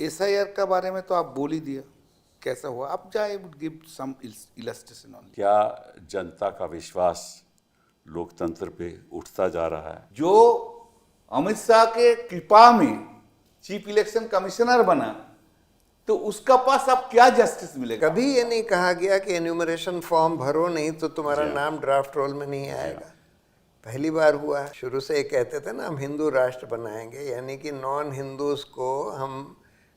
SIR का बारे में तो आप बोल ही दिया, कैसा हुआ? आप जाए गिव सम इलस्ट्रेशन ऑन। क्या जनता का विश्वास लोकतंत्र पे उठता जा रहा है? जो अमित शाह के कृपा में चीफ इलेक्शन कमिश्नर बना, तो उसका पास अब क्या जस्टिस मिलेगा? कभी ये नहीं कहा गया कि एन्यूमरेशन फॉर्म भरो, नहीं तो तुम्हारा जी हाँ। नाम ड्राफ्ट रोल में नहीं आएगा। पहली बार हुआ है। शुरू से ये कहते थे ना, हम हिंदू राष्ट्र बनाएंगे, यानी कि नॉन हिंदूज को हम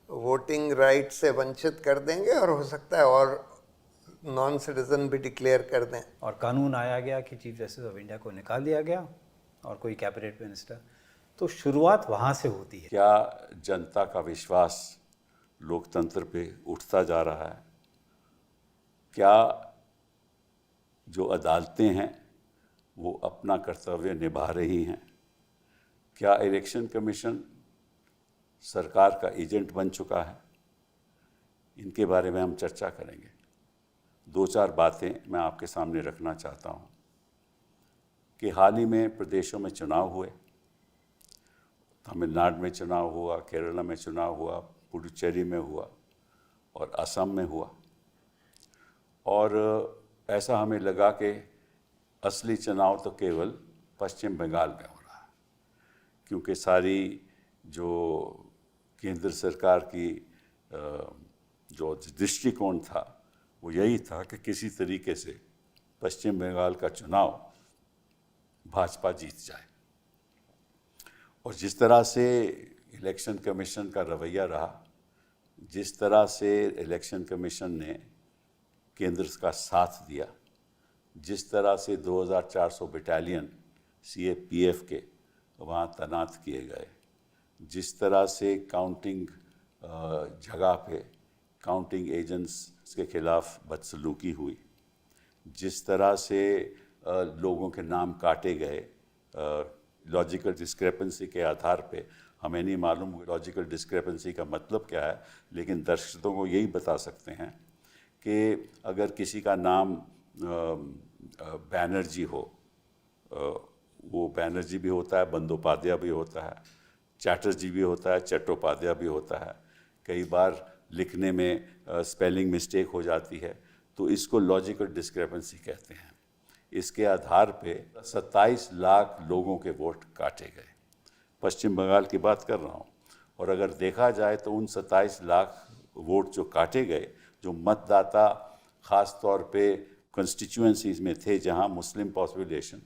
वोटिंग राइट से वंचित कर देंगे और हो सकता है और नॉन सिटीजन भी डिक्लेयर कर दें। और कानून आया गया कि चीफ जस्टिस ऑफ इंडिया को निकाल दिया गया और कोई कैबिनेट मिनिस्टर। तो शुरुआत वहाँ से होती है। क्या जनता का विश्वास लोकतंत्र पे उठता जा रहा है? क्या जो अदालतें हैं वो अपना कर्तव्य निभा रही हैं? क्या इलेक्शन कमीशन सरकार का एजेंट बन चुका है? इनके बारे में हम चर्चा करेंगे। दो चार बातें मैं आपके सामने रखना चाहता हूं कि हाल ही में प्रदेशों में चुनाव हुए। तमिलनाडु में चुनाव हुआ, केरला में चुनाव हुआ, पुडुचेरी में हुआ और असम में हुआ। और ऐसा हमें लगा कि असली चुनाव तो केवल पश्चिम बंगाल में हो रहा है, क्योंकि सारी जो केंद्र सरकार की जो दृष्टिकोण था वो यही था कि किसी तरीके से पश्चिम बंगाल का चुनाव भाजपा जीत जाए। और जिस तरह से इलेक्शन कमीशन का रवैया रहा, जिस तरह से इलेक्शन कमीशन ने केंद्र का साथ दिया, जिस तरह से 2400 बटालियन सीएपीएफ के वहाँ तैनात किए गए, जिस तरह से काउंटिंग जगह पे काउंटिंग एजेंट्स के खिलाफ बदसलूकी हुई, जिस तरह से लोगों के नाम काटे गए लॉजिकल डिस्क्रेपेंसी के आधार पे। हमें नहीं मालूम लॉजिकल डिस्क्रेपेंसी का मतलब क्या है, लेकिन दर्शकों को यही बता सकते हैं कि अगर किसी का नाम बैनर्जी हो, वो बैनर्जी भी होता है, बंदोपाध्याय भी होता है, चैटर्जी भी होता है, चट्टोपाध्याय भी होता है। कई बार लिखने में स्पेलिंग मिस्टेक हो जाती है, तो इसको लॉजिकल डिस्क्रेपेंसी कहते हैं। इसके आधार पे 27 लाख लोगों के वोट काटे गए। पश्चिम बंगाल की बात कर रहा हूँ। और अगर देखा जाए तो उन 27 लाख वोट जो काटे गए, जो मतदाता ख़ास तौर पे कंस्टिट्यूएंसीज में थे जहाँ मुस्लिम पॉपुलेशन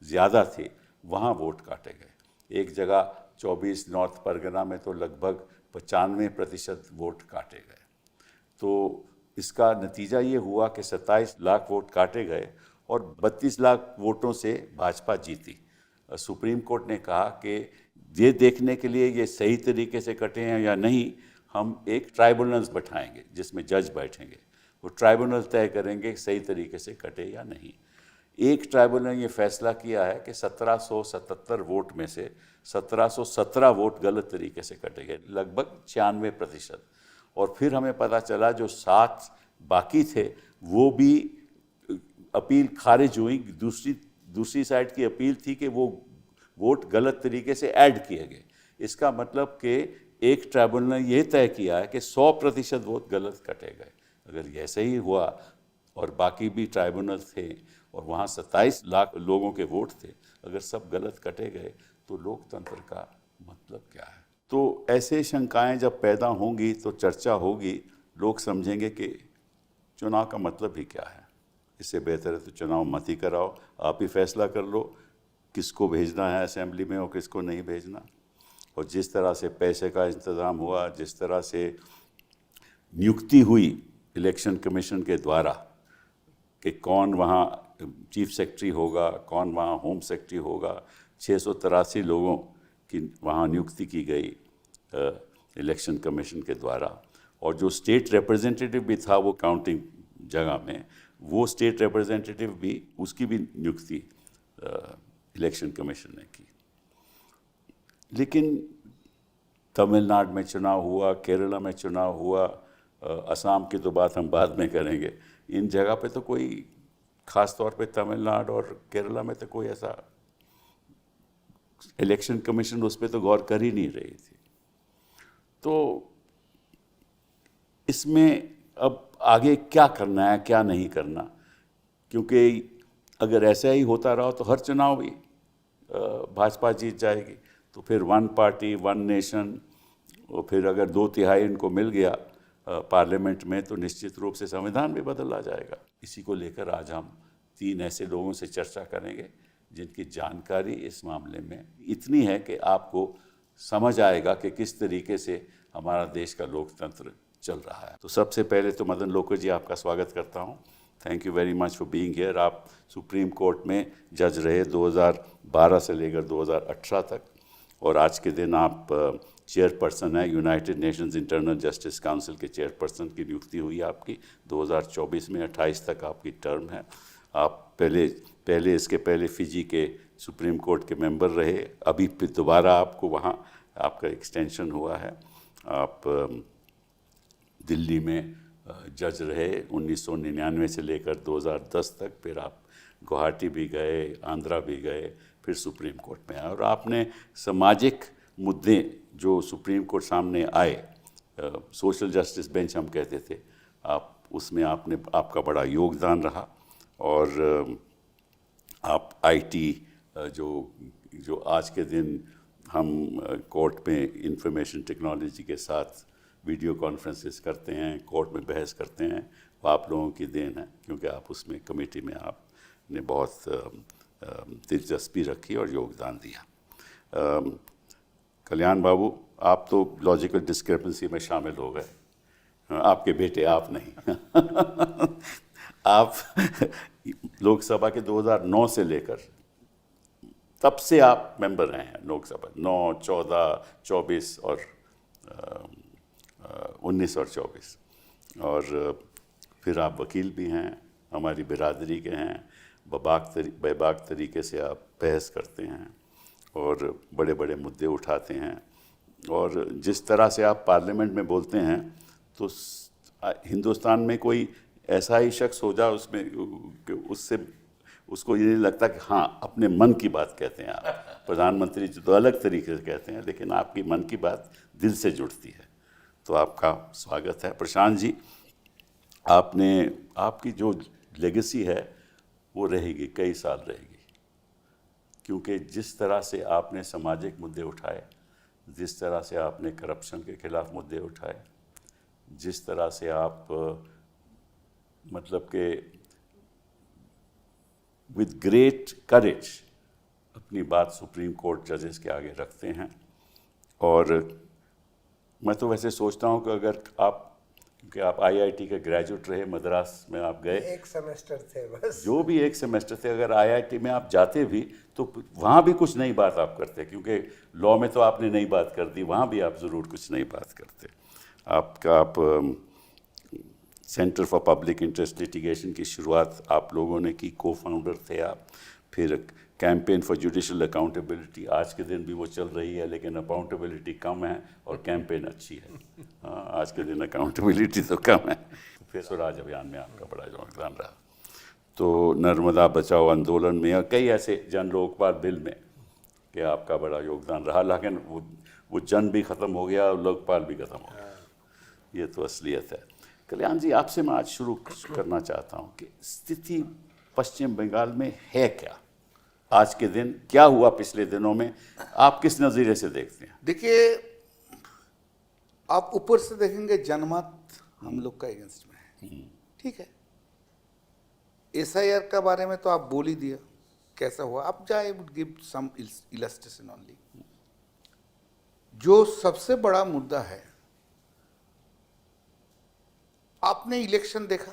ज़्यादा थी, वहाँ वोट काटे गए। एक जगह 24 नॉर्थ परगना में तो लगभग 95% वोट काटे गए। तो इसका नतीजा ये हुआ कि 27 लाख वोट काटे गए और 32 लाख वोटों से भाजपा जीती। सुप्रीम कोर्ट ने कहा कि ये देखने के लिए ये सही तरीके से कटे हैं या नहीं, हम एक ट्राइब्यूनल्स बैठाएंगे जिसमें जज बैठेंगे। वो ट्राइब्यूनल तय करेंगे सही तरीके से कटे या नहीं। एक ट्राइब्यूनल ने ये फैसला किया है कि 1777 वोट में से 1717 वोट गलत तरीके से कटे गए, लगभग 96%। और फिर हमें पता चला जो 7 बाकी थे वो भी अपील खारिज हुई। दूसरी साइड की अपील थी कि वो वोट गलत तरीके से ऐड किए गए। इसका मतलब कि एक ट्राइब्यूनल ने यह तय किया है कि 100% वोट गलत कटे गए। अगर ऐसे ही हुआ और बाकी भी ट्राइब्यूनल थे और वहाँ 27 लाख लोगों के वोट थे, अगर सब गलत कटे गए तो लोकतंत्र का मतलब क्या है? तो ऐसे शंकाएं जब पैदा होंगी तो चर्चा होगी, लोग समझेंगे कि चुनाव का मतलब ही क्या है। इससे बेहतर है तो चुनाव मत ही कराओ, आप ही फैसला कर लो किसको भेजना है असेंबली में और किसको नहीं भेजना। और जिस तरह से पैसे का इंतज़ाम हुआ, जिस तरह से नियुक्ति हुई इलेक्शन कमीशन के द्वारा कि कौन वहाँ चीफ सेक्रेटरी होगा, कौन वहाँ होम सेक्रेटरी होगा, 683 लोगों की वहाँ नियुक्ति की गई इलेक्शन कमीशन के द्वारा। और जो स्टेट रिप्रेजेंटेटिव भी था वो काउंटिंग जगह में, वो स्टेट रिप्रेजेंटेटिव भी, उसकी भी नियुक्ति इलेक्शन कमीशन ने की। लेकिन तमिलनाडु में चुनाव हुआ, केरला में चुनाव हुआ, असम की तो बात हम बाद में करेंगे। इन जगह पे तो कोई, ख़ास तौर पे तमिलनाडु और केरला में तो कोई ऐसा इलेक्शन कमीशन उस पर तो गौर कर ही नहीं रही थी। तो इसमें अब आगे क्या करना है क्या नहीं करना, क्योंकि अगर ऐसा ही होता रहा तो हर चुनाव भी भाजपा जीत जाएगी। तो फिर वन पार्टी वन नेशन, और फिर अगर 2/3 इनको मिल गया पार्लियामेंट में तो निश्चित रूप से संविधान भी बदला जाएगा। इसी को लेकर आज हम 3 ऐसे लोगों से चर्चा करेंगे जिनकी जानकारी इस मामले में इतनी है कि आपको समझ आएगा कि किस तरीके से हमारा देश का लोकतंत्र चल रहा है। तो सबसे पहले तो मदन लोकर जी, आपका स्वागत करता हूं। Thank you very much for being here. आप सुप्रीम कोर्ट में जज रहे 2012 से लेकर 2018 तक, और आज के दिन आप चेयरपर्सन है United Nations internal justice council के चेयरपर्सन की नियुक्ति हुई आपकी 2024 में। 28 तक आपकी टर्म है। आप पहले इसके पहले फिजी के सुप्रीम कोर्ट के मेंबर रहे, अभी फिर दोबारा आपको वहाँ आपका एक्सटेंशन हुआ है। आप दिल्ली में जज रहे 1999 से लेकर 2010 तक, फिर आप गुवाहाटी भी गए, आंध्रा भी गए, फिर सुप्रीम कोर्ट में आए, और आपने सामाजिक मुद्दे जो सुप्रीम कोर्ट सामने आए, सोशल जस्टिस बेंच हम कहते थे, आप उसमें आपका बड़ा योगदान रहा। और आप आईटी जो आज के दिन हम कोर्ट में इंफॉर्मेशन टेक्नोलॉजी के साथ वीडियो कॉन्फ्रेंसेस करते हैं, कोर्ट में बहस करते हैं, वो आप लोगों की देन है, क्योंकि आप उसमें कमेटी में आपने बहुत दिलचस्पी रखी और योगदान दिया। कल्याण बाबू, आप तो लॉजिकल डिस्क्रिपेंसी में शामिल हो गए, आपके बेटे, आप नहीं। आप लोकसभा के 2009 से लेकर तब से आप मेंबर रहे हैं लोकसभा, 9, 14, 24 और 19 और 24, और फिर आप वकील भी हैं, हमारी बिरादरी के हैं, बेबाक तरीके से आप बहस करते हैं और बड़े बड़े मुद्दे उठाते हैं, और जिस तरह से आप पार्लियामेंट में बोलते हैं तो हिंदुस्तान में कोई ऐसा ही शख्स हो जाए उससे उसको ये नहीं लगता कि हाँ अपने मन की बात कहते हैं आप। प्रधानमंत्री जी तो अलग तरीके से कहते हैं, लेकिन आपकी मन की बात दिल से जुड़ती है, तो आपका स्वागत है। प्रशांत जी, आपकी जो लेगेसी है वो रहेगी, कई साल रहेगी, क्योंकि जिस तरह से आपने सामाजिक मुद्दे उठाए, जिस तरह से आपने करप्शन के खिलाफ मुद्दे उठाए, जिस तरह से आप मतलब के विद ग्रेट करेज अपनी बात सुप्रीम कोर्ट जजेस के आगे रखते हैं। और मैं तो वैसे सोचता हूं कि अगर आप, क्योंकि आप आईआईटी के ग्रेजुएट रहे, मद्रास में आप गए, 1 सेमेस्टर थे बस, जो भी 1 सेमेस्टर थे, अगर आईआईटी में आप जाते भी तो वहाँ भी कुछ नई बात आप करते, क्योंकि लॉ में तो आपने नई बात कर दी, वहाँ भी आप ज़रूर कुछ नई बात करते। आप centre for public interest litigation की शुरुआत आप लोगों ने की, को फाउंडर थे आप। फिर कैंपेन फॉर जुडिशल अकाउंटेबिलिटी, आज के दिन भी वो चल रही है, लेकिन अकाउंटेबिलिटी कम है और कैंपेन अच्छी है। हाँ, आज के दिन अकाउंटेबिलिटी तो कम है। फिर स्वराज अभियान में आपका बड़ा योगदान रहा। तो नर्मदा बचाओ आंदोलन में और कई ऐसे जन लोकपाल बिल में कि आपका बड़ा योगदान रहा, लेकिन वो जन भी ख़त्म हो गया और लोकपाल भी ख़त्म हो गया। ये तो असलियत है। कल्याण जी, आपसे मैं आज शुरू करना चाहता हूँ कि स्थिति पश्चिम बंगाल में है क्या? आज के दिन क्या हुआ पिछले दिनों में, आप किस नज़रिए से देखते हैं? देखिए, आप ऊपर से देखेंगे जनमत हम लोग का अगेंस्ट में है, ठीक है। एसआईआर का बारे में तो आप बोल ही दिया कैसा हुआ। अब जाए गिव सम इलस्ट्रेशन ओनली। जो सबसे बड़ा मुद्दा है, आपने इलेक्शन देखा,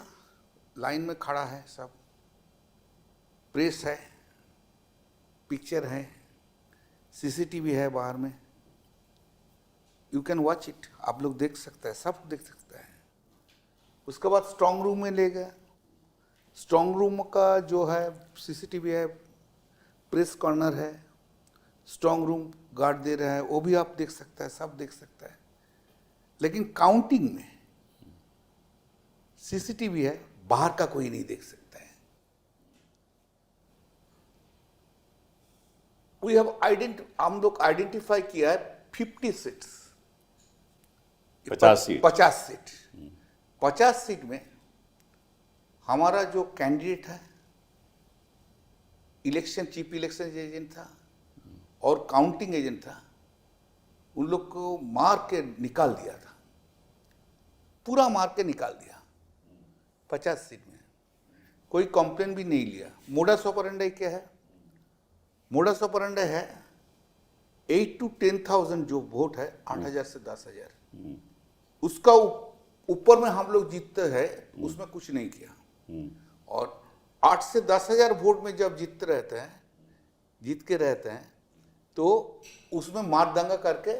लाइन में खड़ा है सब, प्रेस है, पिक्चर है, सीसीटीवी है बाहर में, यू कैन वॉच इट, आप लोग देख सकते हैं, सब देख सकते हैं। उसके बाद स्ट्रांग रूम में ले गया, स्ट्रांग रूम का जो है सीसीटीवी है, प्रेस कॉर्नर है, स्ट्रांग रूम गार्ड दे रहा है, वो भी आप देख सकते हैं, सब देख सकते हैं। लेकिन काउंटिंग में सीसीटीवी है, बाहर का कोई नहीं देख सकता है। हम लोग आइडेंटिफाई किया है 50 सीट्स, 50 सीट, 50 सीट। 50 सीट में हमारा जो कैंडिडेट है, इलेक्शन चीफ इलेक्शन एजेंट था और काउंटिंग एजेंट था, उन लोग को मार के निकाल दिया था, पूरा मार के निकाल दिया 50 सीट में। कोई कंप्लेन भी नहीं लिया। मोडस ऑपरेंडी क्या है? मोडस ऑपरेंडी है 8 to 10,000 जो वोट है, 8,000 से 10,000, उसका ऊपर में हम लोग जीतते हैं, उसमें कुछ नहीं किया। और 8 से 10,000 वोट में जब जीत के रहते हैं तो उसमें मार दंगा करके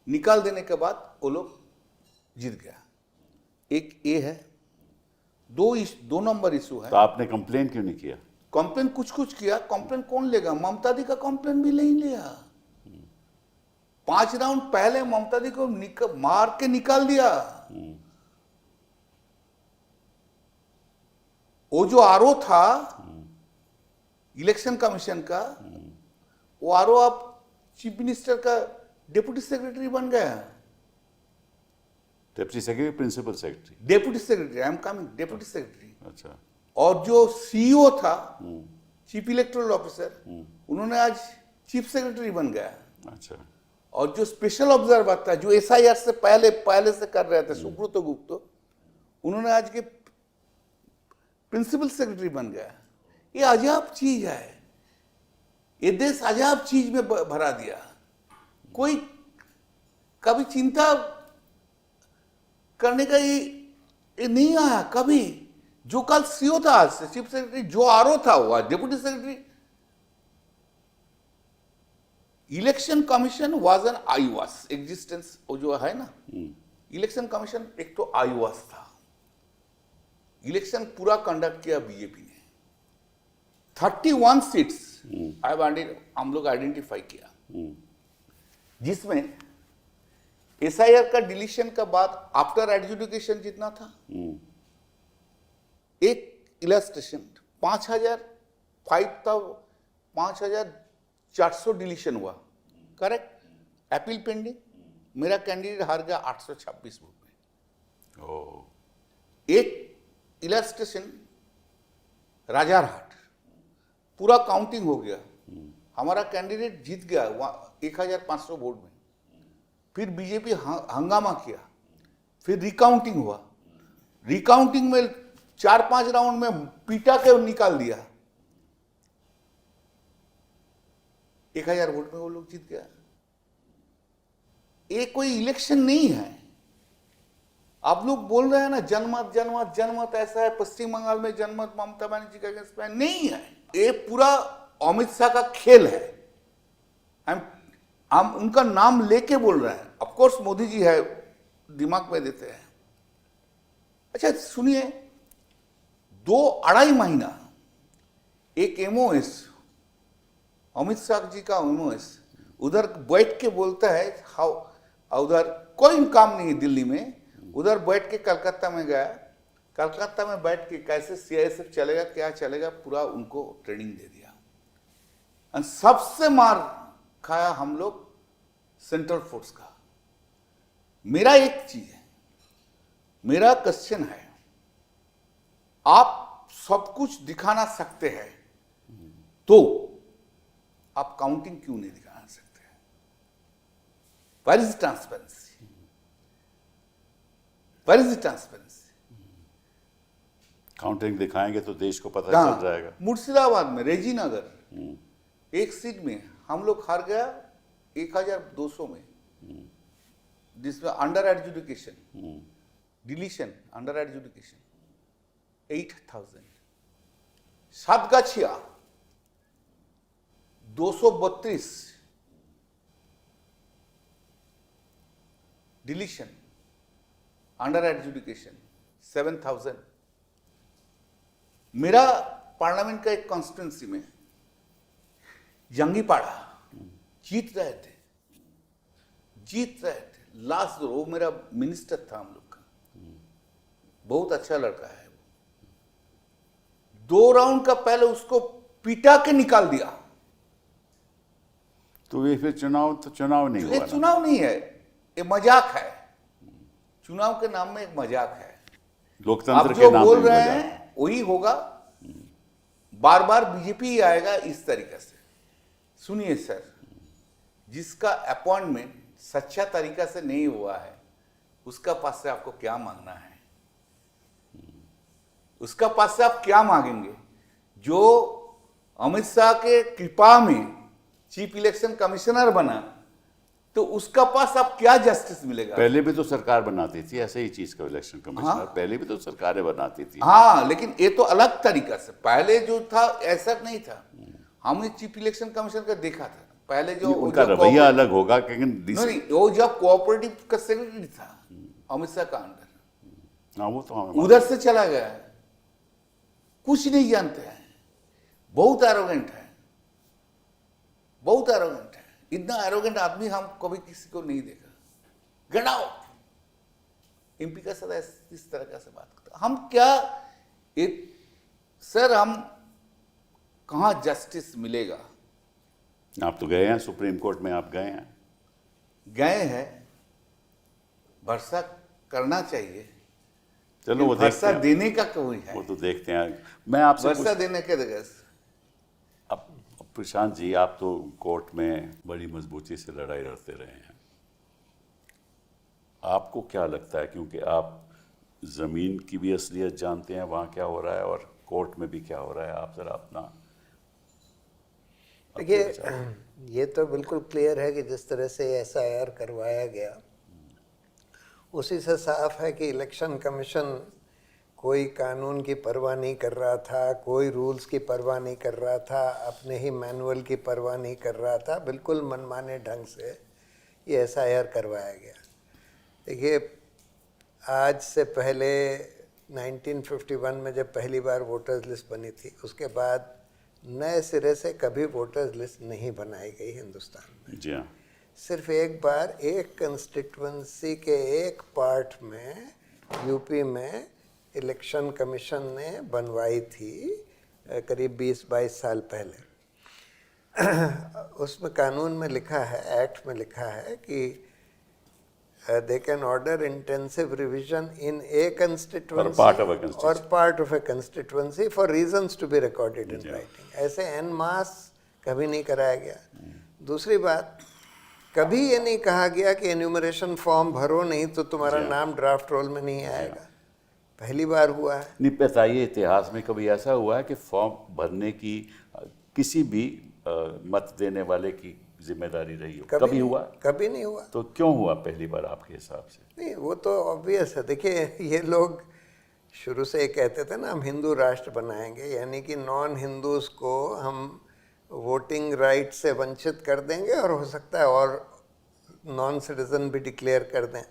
निकाल देने के बाद वो लोग जीत गया। एक ये है। दो नंबर इशू है। तो आपने कंप्लेन क्यों नहीं किया? कंप्लेन कुछ किया, कंप्लेन कौन लेगा? ममता दी का कंप्लेन भी नहीं लिया। 5 राउंड पहले ममता दी को मार के निकाल दिया। वो जो आरओ था इलेक्शन कमीशन का, वो आरओ अब चीफ मिनिस्टर का डिप्टी सेक्रेटरी बन गया। Deputy secretary, principal secretary? Deputy secretary, I am coming, deputy secretary. अच्छा। और जो सीईओ था, चीफ इलेक्टोरल ऑफिसर, उन्होंने आज चीफ सेक्रेटरी बन गया। अच्छा। और जो स्पेशल ऑब्जर्वर था, जो एसआईआर से पहले से कर रहे थे, सुब्रत गुप्ता, उन्होंने आज के प्रिंसिपल सेक्रेटरी बन गया। ये अजाब चीज है। ये देश अजाब चीज में भरा दिया। कोई कभी चिंता करने का ये नहीं आया कभी। जो कल सीओ था, आज से चीफ सेक्रेटरी, जो आरओ था वो आज deputy secretary. Election commission was an आईवास एग्जिस्टेंस, वो जो है ना, इलेक्शन कमीशन एक तो आईवास था। इलेक्शन पूरा कंडक्ट किया बीजेपी ने। 31 सीट्स हम लोग आइडेंटिफाई किया, जिसमें एसआईआर का डिलीशन का बाद आफ्टर एडजुडिकेशन जितना था, एक इलस्ट्रेशन 5,400 डिलीशन हुआ, करेक्ट? अपील पेंडिंग, मेरा कैंडिडेट हार गया 826 वोट में। एक इलस्ट्रेशन राजारहाट, पूरा काउंटिंग हो गया, हमारा कैंडिडेट जीत गया 1,500 वोट में। फिर बीजेपी हंगामा किया, फिर रिकाउंटिंग हुआ। रिकाउंटिंग में 4-5 राउंड में पीटा के निकाल दिया, 1,000 वोट में वो लोग जीत गया। ये कोई इलेक्शन नहीं है। आप लोग बोल रहे हैं ना जनमत ऐसा है, पश्चिम बंगाल में जनमत ममता बनर्जी का अगेंस्ट में नहीं है। ये पूरा अमित शाह का खेल है। हम उनका नाम लेके बोल रहे हैं। ऑफ कोर्स मोदी जी है, दिमाग में देते हैं। अच्छा सुनिए, 2-2.5 महीना एक एमओएस, अमित शाह जी का एमओएस उधर बैठ के बोलता है, उधर कोई काम नहीं है दिल्ली में, उधर बैठ के कलकत्ता में गया, कलकत्ता में बैठ के कैसे सीआईएसएफ चलेगा, क्या चलेगा, पूरा उनको ट्रेनिंग दे दिया। और सबसे मार खाया हम लोग सेंट्रल फोर्स का। मेरा एक चीज है, मेरा क्वेश्चन है, आप सब कुछ दिखाना सकते हैं तो आप काउंटिंग क्यों नहीं दिखाना सकते? Where is the transparency? Where is the transparency? Counting दिखाएंगे तो देश को पता चल जाएगा। मुर्शिदाबाद में रेजी नगर एक सीट में हम लोग हार गया 1,200 में, जिसमें under adjudication deletion, under adjudication 8,000। सातगाछिया 232 deletion, under adjudication 7,000। मेरा पार्लियामेंट का एक कॉन्स्टिट्यूंसी में जंगीपाड़ा जीत रहे थे, लास्ट वो मेरा मिनिस्टर था हम लोग का, बहुत अच्छा लड़का है वो। 2 राउंड का पहले उसको पिटा के निकाल दिया। तो ये फिर चुनाव नहीं हुआ ये ना? चुनाव नहीं है, ये मजाक है। चुनाव के नाम में एक मजाक है। लोकतंत्र आप के जो नाम बोल पे रहे मजाक। हैं वही होगा, बार बार बीजेपी ही आएगा इस तरीके से। सुनिए सर, जिसका अपॉइंटमेंट सच्चा तरीका से नहीं हुआ है उसका पास से आपको क्या मांगना है? उसका पास से आप क्या मांगेंगे? जो अमित शाह के कृपा में चीफ इलेक्शन कमिश्नर बना, तो उसका पास अब क्या जस्टिस मिलेगा? पहले भी तो सरकार बनाती थी ऐसे ही चीज का इलेक्शन कमिश्नर। हाँ। पहले भी तो सरकारें बनाती थी। हाँ, लेकिन ये तो अलग तरीका से। पहले जो था ऐसा नहीं था। हमने चीफ इलेक्शन कमिश्नर का देखा था पहले जो उनका जो रवैया अलग होगा, लेकिन नहीं, वो जब कोऑपरेटिव का सेक्रेटरी था अमित शाह का अंडर, हाँ वो तो हमें उधर से चला गया है। कुछ नहीं जानते हैं, बहुत एरोगेंट है, बहुत एरोगेंट है। इतना एरोगेंट आदमी हम कभी किसी को नहीं देखा। Get out. एमपी का सदा इस तरह से बात करता। हम क्या सर, हम कहाँ जस्टिस मिलेगा? आप तो गए हैं सुप्रीम कोर्ट में, आप गए हैं। गए हैं, भरोसा करना चाहिए। चलो वो देखते भरोसा हैं, देने का कोई है? वो तो देखते हैं। मैं आपसे भरोसा देने के देगा। अब प्रशांत जी, आप तो कोर्ट में बड़ी मजबूती से लड़ाई लड़ते रहे हैं, आपको क्या लगता है, क्योंकि आप ज़मीन की भी असलियत जानते हैं वहाँ क्या हो रहा है और कोर्ट में भी क्या हो रहा है, आप ज़रा अपना देखिए, ये तो बिल्कुल क्लियर है कि जिस तरह से एसआईआर करवाया गया उसी से साफ है कि इलेक्शन कमीशन कोई कानून की परवाह नहीं कर रहा था, कोई रूल्स की परवाह नहीं कर रहा था, अपने ही मैनुअल की परवाह नहीं कर रहा था। बिल्कुल मनमाने ढंग से ये एसआईआर करवाया गया। देखिए, आज से पहले 1951 में जब पहली बार वोटर्स लिस्ट बनी थी, उसके बाद नए सिरे से कभी वोटर्स लिस्ट नहीं बनाई गई हिंदुस्तान में। जी हाँ। सिर्फ एक बार एक कंस्टिट्यूंसी के एक पार्ट में यूपी में इलेक्शन कमीशन ने बनवाई थी, करीब 20-22 साल पहले। उसमें कानून में लिखा है, एक्ट में लिखा है कि they can order intensive revision in a constituency or part of a constituency for reasons to be recorded in writing. ऐसे en masse कभी नहीं कराया गया। दूसरी बात, कभी ये नहीं कहा गया कि एन्यूमरेशन फॉर्म भरो नहीं तो तुम्हारा नाम ड्राफ्ट रोल में नहीं आएगा। पहली बार हुआ है। नहीं, बताइए इतिहास में कभी ऐसा हुआ है कि फॉर्म भरने की किसी भी मत देने वाले की जिम्मेदारी रही हो? कभी हुआ? कभी नहीं हुआ। तो क्यों हुआ पहली बार आपके हिसाब से? नहीं, वो तो ऑब्वियस है। देखिए, ये लोग शुरू से ये कहते थे ना, हम हिंदू राष्ट्र बनाएंगे, यानी कि नॉन हिंदूज को हम वोटिंग राइट से वंचित कर देंगे और हो सकता है और नॉन सिटीजन भी डिक्लेयर कर दें।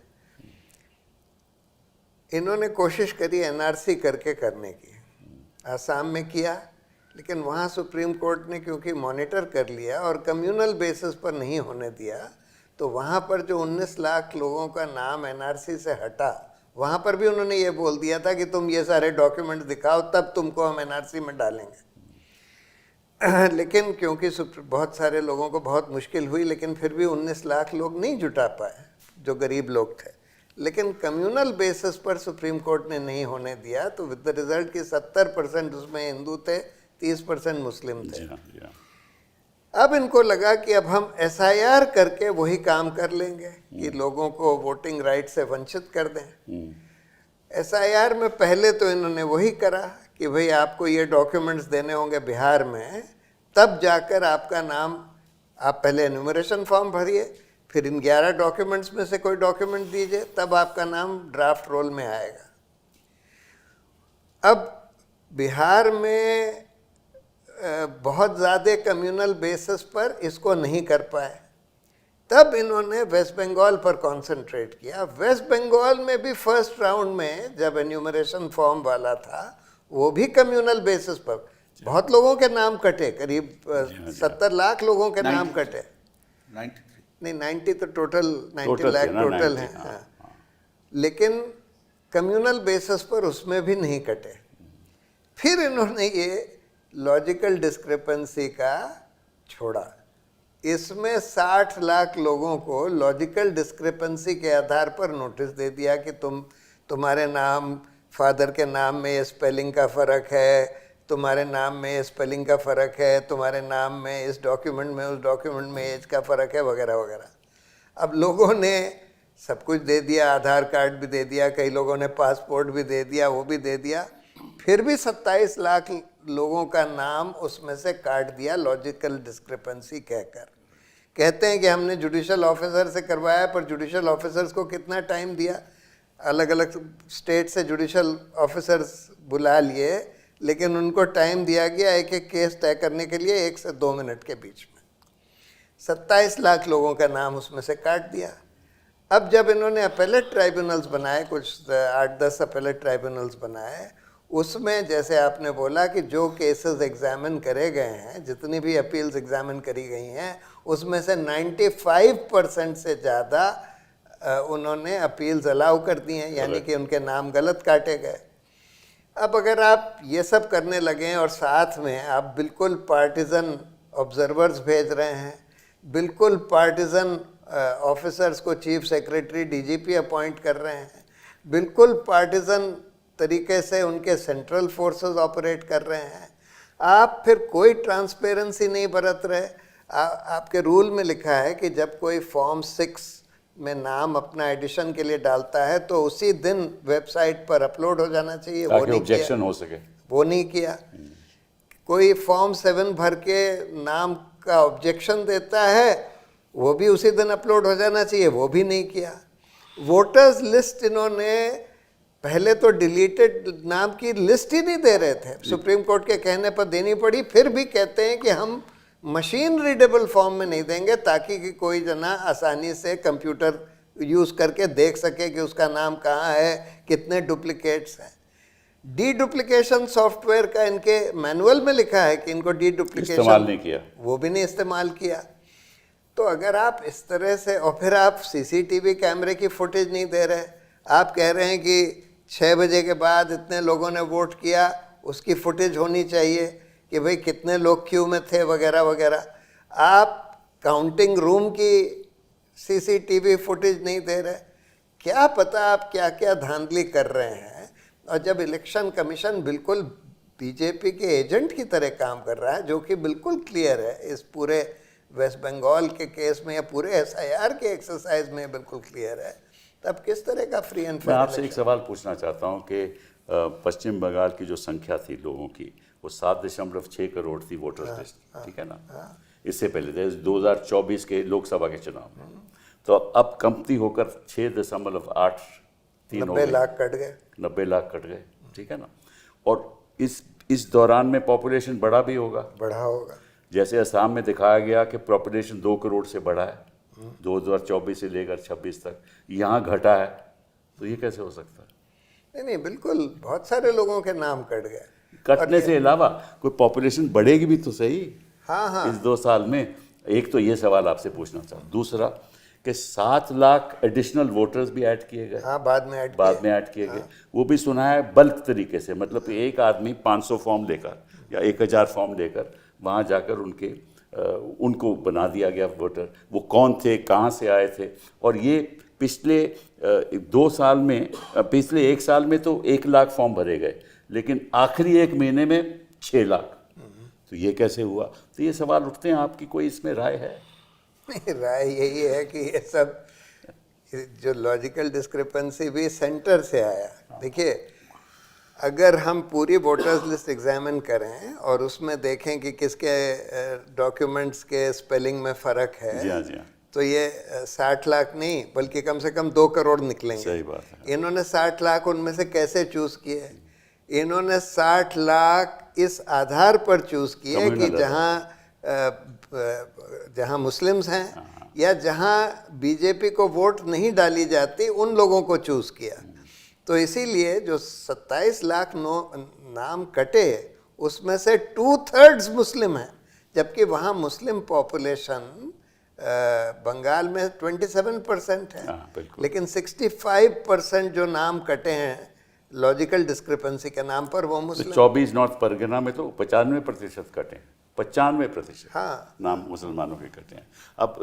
इन्होंने कोशिश करी एनआरसी करके करने की, आसाम में किया, लेकिन वहाँ सुप्रीम कोर्ट ने क्योंकि मॉनिटर कर लिया और कम्युनल बेसिस पर नहीं होने दिया, तो वहाँ पर जो 19 लाख लोगों का नाम एनआरसी से हटा, वहाँ पर भी उन्होंने ये बोल दिया था कि तुम ये सारे डॉक्यूमेंट दिखाओ तब तुमको हम एनआरसी में डालेंगे। लेकिन क्योंकि बहुत सारे लोगों को बहुत मुश्किल हुई, लेकिन फिर भी 19 लाख लोग नहीं जुटा पाए जो गरीब लोग थे। लेकिन कम्युनल बेसिस पर सुप्रीम कोर्ट ने नहीं होने दिया, तो विद द रिजल्ट कि 70% उसमें हिंदू थे, 30% मुस्लिम थे। अब इनको लगा कि अब हम एसआईआर करके वही काम कर लेंगे कि लोगों को वोटिंग राइट से वंचित कर दें। एसआईआर में पहले तो इन्होंने वही करा कि भाई आपको ये डॉक्यूमेंट्स देने होंगे बिहार में, तब जाकर आपका नाम, आप पहले एन्यूमरेशन फॉर्म भरिए, फिर इन 11 डॉक्यूमेंट्स में से कोई डॉक्यूमेंट दीजिए, तब आपका नाम ड्राफ्ट रोल में आएगा। अब बिहार में बहुत ज़्यादा कम्युनल बेसिस पर इसको नहीं कर पाए, तब इन्होंने वेस्ट बंगाल पर कंसंट्रेट किया। वेस्ट बंगाल में भी फर्स्ट राउंड में जब एन्यूमरेशन फॉर्म वाला था, वो भी कम्युनल बेसिस पर बहुत लोगों के नाम कटे, करीब 70 लाख लोगों के नाम कटे। 93 नहीं, 90 तो टोटल 90 लाख टोटल है। हाँ। लेकिन कम्युनल बेसिस पर उसमें भी नहीं कटे। फिर इन्होंने ये लॉजिकल डिस्क्रिपेंसी का छोड़ा। इसमें 60 लाख लोगों को लॉजिकल डिस्क्रिपेंसी के आधार पर नोटिस दे दिया कि तुम्हारे नाम फादर के नाम में ये स्पेलिंग का फ़र्क है, तुम्हारे नाम में ये स्पेलिंग का फ़र्क है, तुम्हारे नाम में इस डॉक्यूमेंट में उस डॉक्यूमेंट में एज का फ़र्क है, वगैरह वगैरह। अब लोगों ने सब कुछ दे दिया, आधार कार्ड भी दे दिया, कई लोगों ने पासपोर्ट भी दे दिया, वो भी दे दिया, फिर भी 27 लाख लोगों का नाम उसमें से काट दिया लॉजिकल डिस्क्रिपेंसी कहकर। कहते हैं कि हमने जुडिशल ऑफिसर से करवाया, पर जुडिशल ऑफिसर्स को कितना टाइम दिया, अलग अलग स्टेट से जुडिशल ऑफिसर्स बुला लिए, लेकिन उनको टाइम दिया गया एक एक केस तय करने के लिए 1 से 2 मिनट के बीच में। 27 लाख लोगों का नाम उसमें से काट दिया। अब जब इन्होंने अपेलेट ट्राइब्यूनल्स बनाए, कुछ 8-10 अपेलेट ट्राइब्यूनल्स बनाए, उसमें जैसे आपने बोला कि जो केसेस एग्जामिन करे गए हैं, जितनी भी अपील्स एग्जामिन करी गई हैं, उसमें से 95% से ज़्यादा उन्होंने अपील्स अलाउ कर दी हैं, यानी कि उनके नाम गलत काटे गए। अब अगर आप ये सब करने लगें और साथ में आप बिल्कुल पार्टिजन ऑब्जर्वर्स भेज रहे हैं, बिल्कुल पार्टिजन ऑफिसर्स को चीफ सेक्रेटरी डीजीपी अपॉइंट कर रहे हैं, बिल्कुल पार्टिजन तरीके से उनके सेंट्रल फोर्सेस ऑपरेट कर रहे हैं, आप फिर कोई ट्रांसपेरेंसी नहीं बरत रहे। आपके रूल में लिखा है कि जब कोई फॉर्म 6 में नाम अपना एडिशन के लिए डालता है तो उसी दिन वेबसाइट पर अपलोड हो जाना चाहिए, वो नहीं ऑब्जेक्शन हो सके, वो नहीं किया। कोई फॉर्म 7 भर के नाम का ऑब्जेक्शन देता है, वो भी उसी दिन अपलोड हो जाना चाहिए, वो भी नहीं किया। वोटर्स लिस्ट इन्होंने पहले तो डिलीटेड नाम की लिस्ट ही नहीं दे रहे थे, सुप्रीम कोर्ट के कहने पर देनी पड़ी, फिर भी कहते हैं कि हम मशीन रीडेबल फॉर्म में नहीं देंगे ताकि कि कोई जना आसानी से कंप्यूटर यूज़ करके देख सके कि उसका नाम कहाँ है, कितने डुप्लीकेट्स हैं। डी डुप्लीकेशन सॉफ्टवेयर का इनके मैनुअल में लिखा है कि इनको डी डुप्लीकेशन इस्तेमाल नहीं किया, वो भी नहीं इस्तेमाल किया। तो अगर आप इस तरह से, और फिर आप सीसीटीवी कैमरे की फुटेज नहीं दे रहे, आप कह रहे हैं कि 6 बजे के बाद इतने लोगों ने वोट किया, उसकी फुटेज होनी चाहिए कि भाई कितने लोग क्यू में थे, वगैरह वगैरह। आप काउंटिंग रूम की सीसीटीवी फुटेज नहीं दे रहे, क्या पता आप क्या क्या धांधली कर रहे हैं। और जब इलेक्शन कमीशन बिल्कुल बीजेपी के एजेंट की तरह काम कर रहा है, जो कि बिल्कुल क्लियर है इस पूरे वेस्ट बंगाल के केस में या पूरे एसआईआर के एक्सरसाइज में बिल्कुल क्लियर है, तब किस तरह का फ्री एंड मैं फेयर आपसे एक सवाल पूछना चाहता हूं कि पश्चिम बंगाल की जो संख्या थी लोगों की, वो 7.6 करोड़ थी वोटर्स लिस्ट, ठीक है ना। इससे पहले 2024 के लोकसभा के चुनाव में, तो अब कमती होकर 6.83 90 लाख कट गए, 90 लाख कट गए, ठीक है ना। और इस दौरान में पॉपुलेशन बढ़ा भी होगा, बढ़ा होगा। जैसे असम में दिखाया गया कि पॉपुलेशन 2 करोड़ से बढ़ा है 2024 से लेकर 26 तक, यहाँ घटा है, तो ये कैसे हो सकता है? नहीं, बिल्कुल बहुत सारे लोगों के नाम कट गए। कटने से अलावा कोई पॉपुलेशन बढ़ेगी भी तो सही। हाँ, इस 2 साल में। एक तो ये सवाल आपसे पूछना चाहूँ, दूसरा कि 7 लाख एडिशनल वोटर्स भी ऐड किए गए, हाँ, बाद में ऐड किए गए, वो भी सुना है बल्क तरीके से, मतलब कि एक आदमी 500 फॉर्म लेकर या 1000 फॉर्म लेकर वहाँ जाकर उनको बना दिया गया वोटर। वो कौन थे, कहाँ से आए थे, और ये पिछले 2 साल में, पिछले 1 साल में तो 1 लाख फॉर्म भरे गए, लेकिन आखिरी 1 महीने में 6 लाख। तो ये कैसे हुआ? तो ये सवाल उठते हैं, आपकी कोई इसमें राय है? नहीं, राय यही है कि ये सब जो लॉजिकल डिस्क्रिपेंसी भी सेंटर से आया। देखिए, अगर हम पूरी वोटर्स लिस्ट एग्जामिन करें और उसमें देखें कि किसके डॉक्यूमेंट्स के स्पेलिंग में फ़र्क है, जी हाँ, जी हाँ, तो ये 60 लाख नहीं बल्कि कम से कम 2 करोड़ निकलेंगे। सही बात है। इन्होंने 60 लाख उनमें से कैसे चूज़ किए? इन्होंने 60 लाख इस आधार पर चूज़ किए कि जहाँ मुस्लिम्स हैं या जहाँ बीजेपी को वोट नहीं डाली जाती, उन लोगों को चूज़ किया। तो इसीलिए जो 27 लाख नाम कटे, उसमें से 2/3 मुस्लिम हैं, जबकि वहाँ मुस्लिम पॉपुलेशन बंगाल में 27% है, लेकिन 65% जो नाम कटे हैं लॉजिकल डिस्क्रिपेंसी के नाम पर, वो मुस्लिम। 24 नॉर्थ परगना में तो 95% कटे, 95% हाँ, नाम मुसलमानों के कटे हैं। अब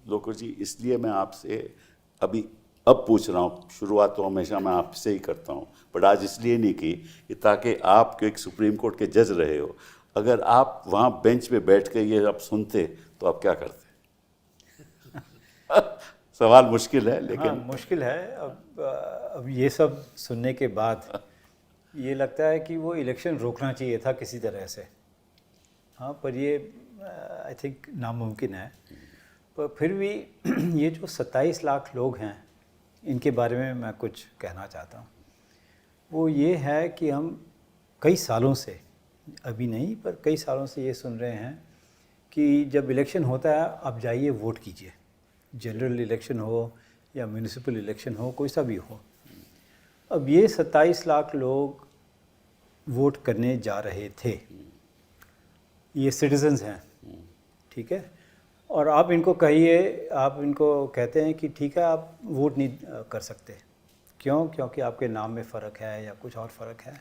लोको जी, इसलिए मैं आपसे अभी अब पूछ रहा हूँ, शुरुआत तो हमेशा मैं आपसे ही करता हूँ, बट आज इसलिए नहीं की कि ताकि आप एक सुप्रीम कोर्ट के जज रहे हो, अगर आप वहाँ बेंच पे बैठ के ये आप सुनते तो आप क्या करते? सवाल मुश्किल है, हाँ, लेकिन मुश्किल है। अब ये सब सुनने के बाद ये लगता है कि वो इलेक्शन रोकना चाहिए था किसी तरह से। हाँ, पर ये आई थिंक नामुमकिन है। पर फिर भी ये जो 27 लाख लोग हैं, इनके बारे में मैं कुछ कहना चाहता हूँ। वो ये है कि हम कई सालों से, अभी नहीं पर कई सालों से ये सुन रहे हैं कि जब इलेक्शन होता है आप जाइए वोट कीजिए, जनरल इलेक्शन हो या म्यूनिसिपल इलेक्शन हो, कोई सा भी हो। अब ये 27 लाख लोग वोट करने जा रहे थे, ये सिटीजन्स हैं, ठीक है। और आप इनको कहिए, आप इनको कहते हैं कि ठीक है आप वोट नहीं कर सकते, क्यों? क्योंकि आपके नाम में फ़र्क है या कुछ और फ़र्क है।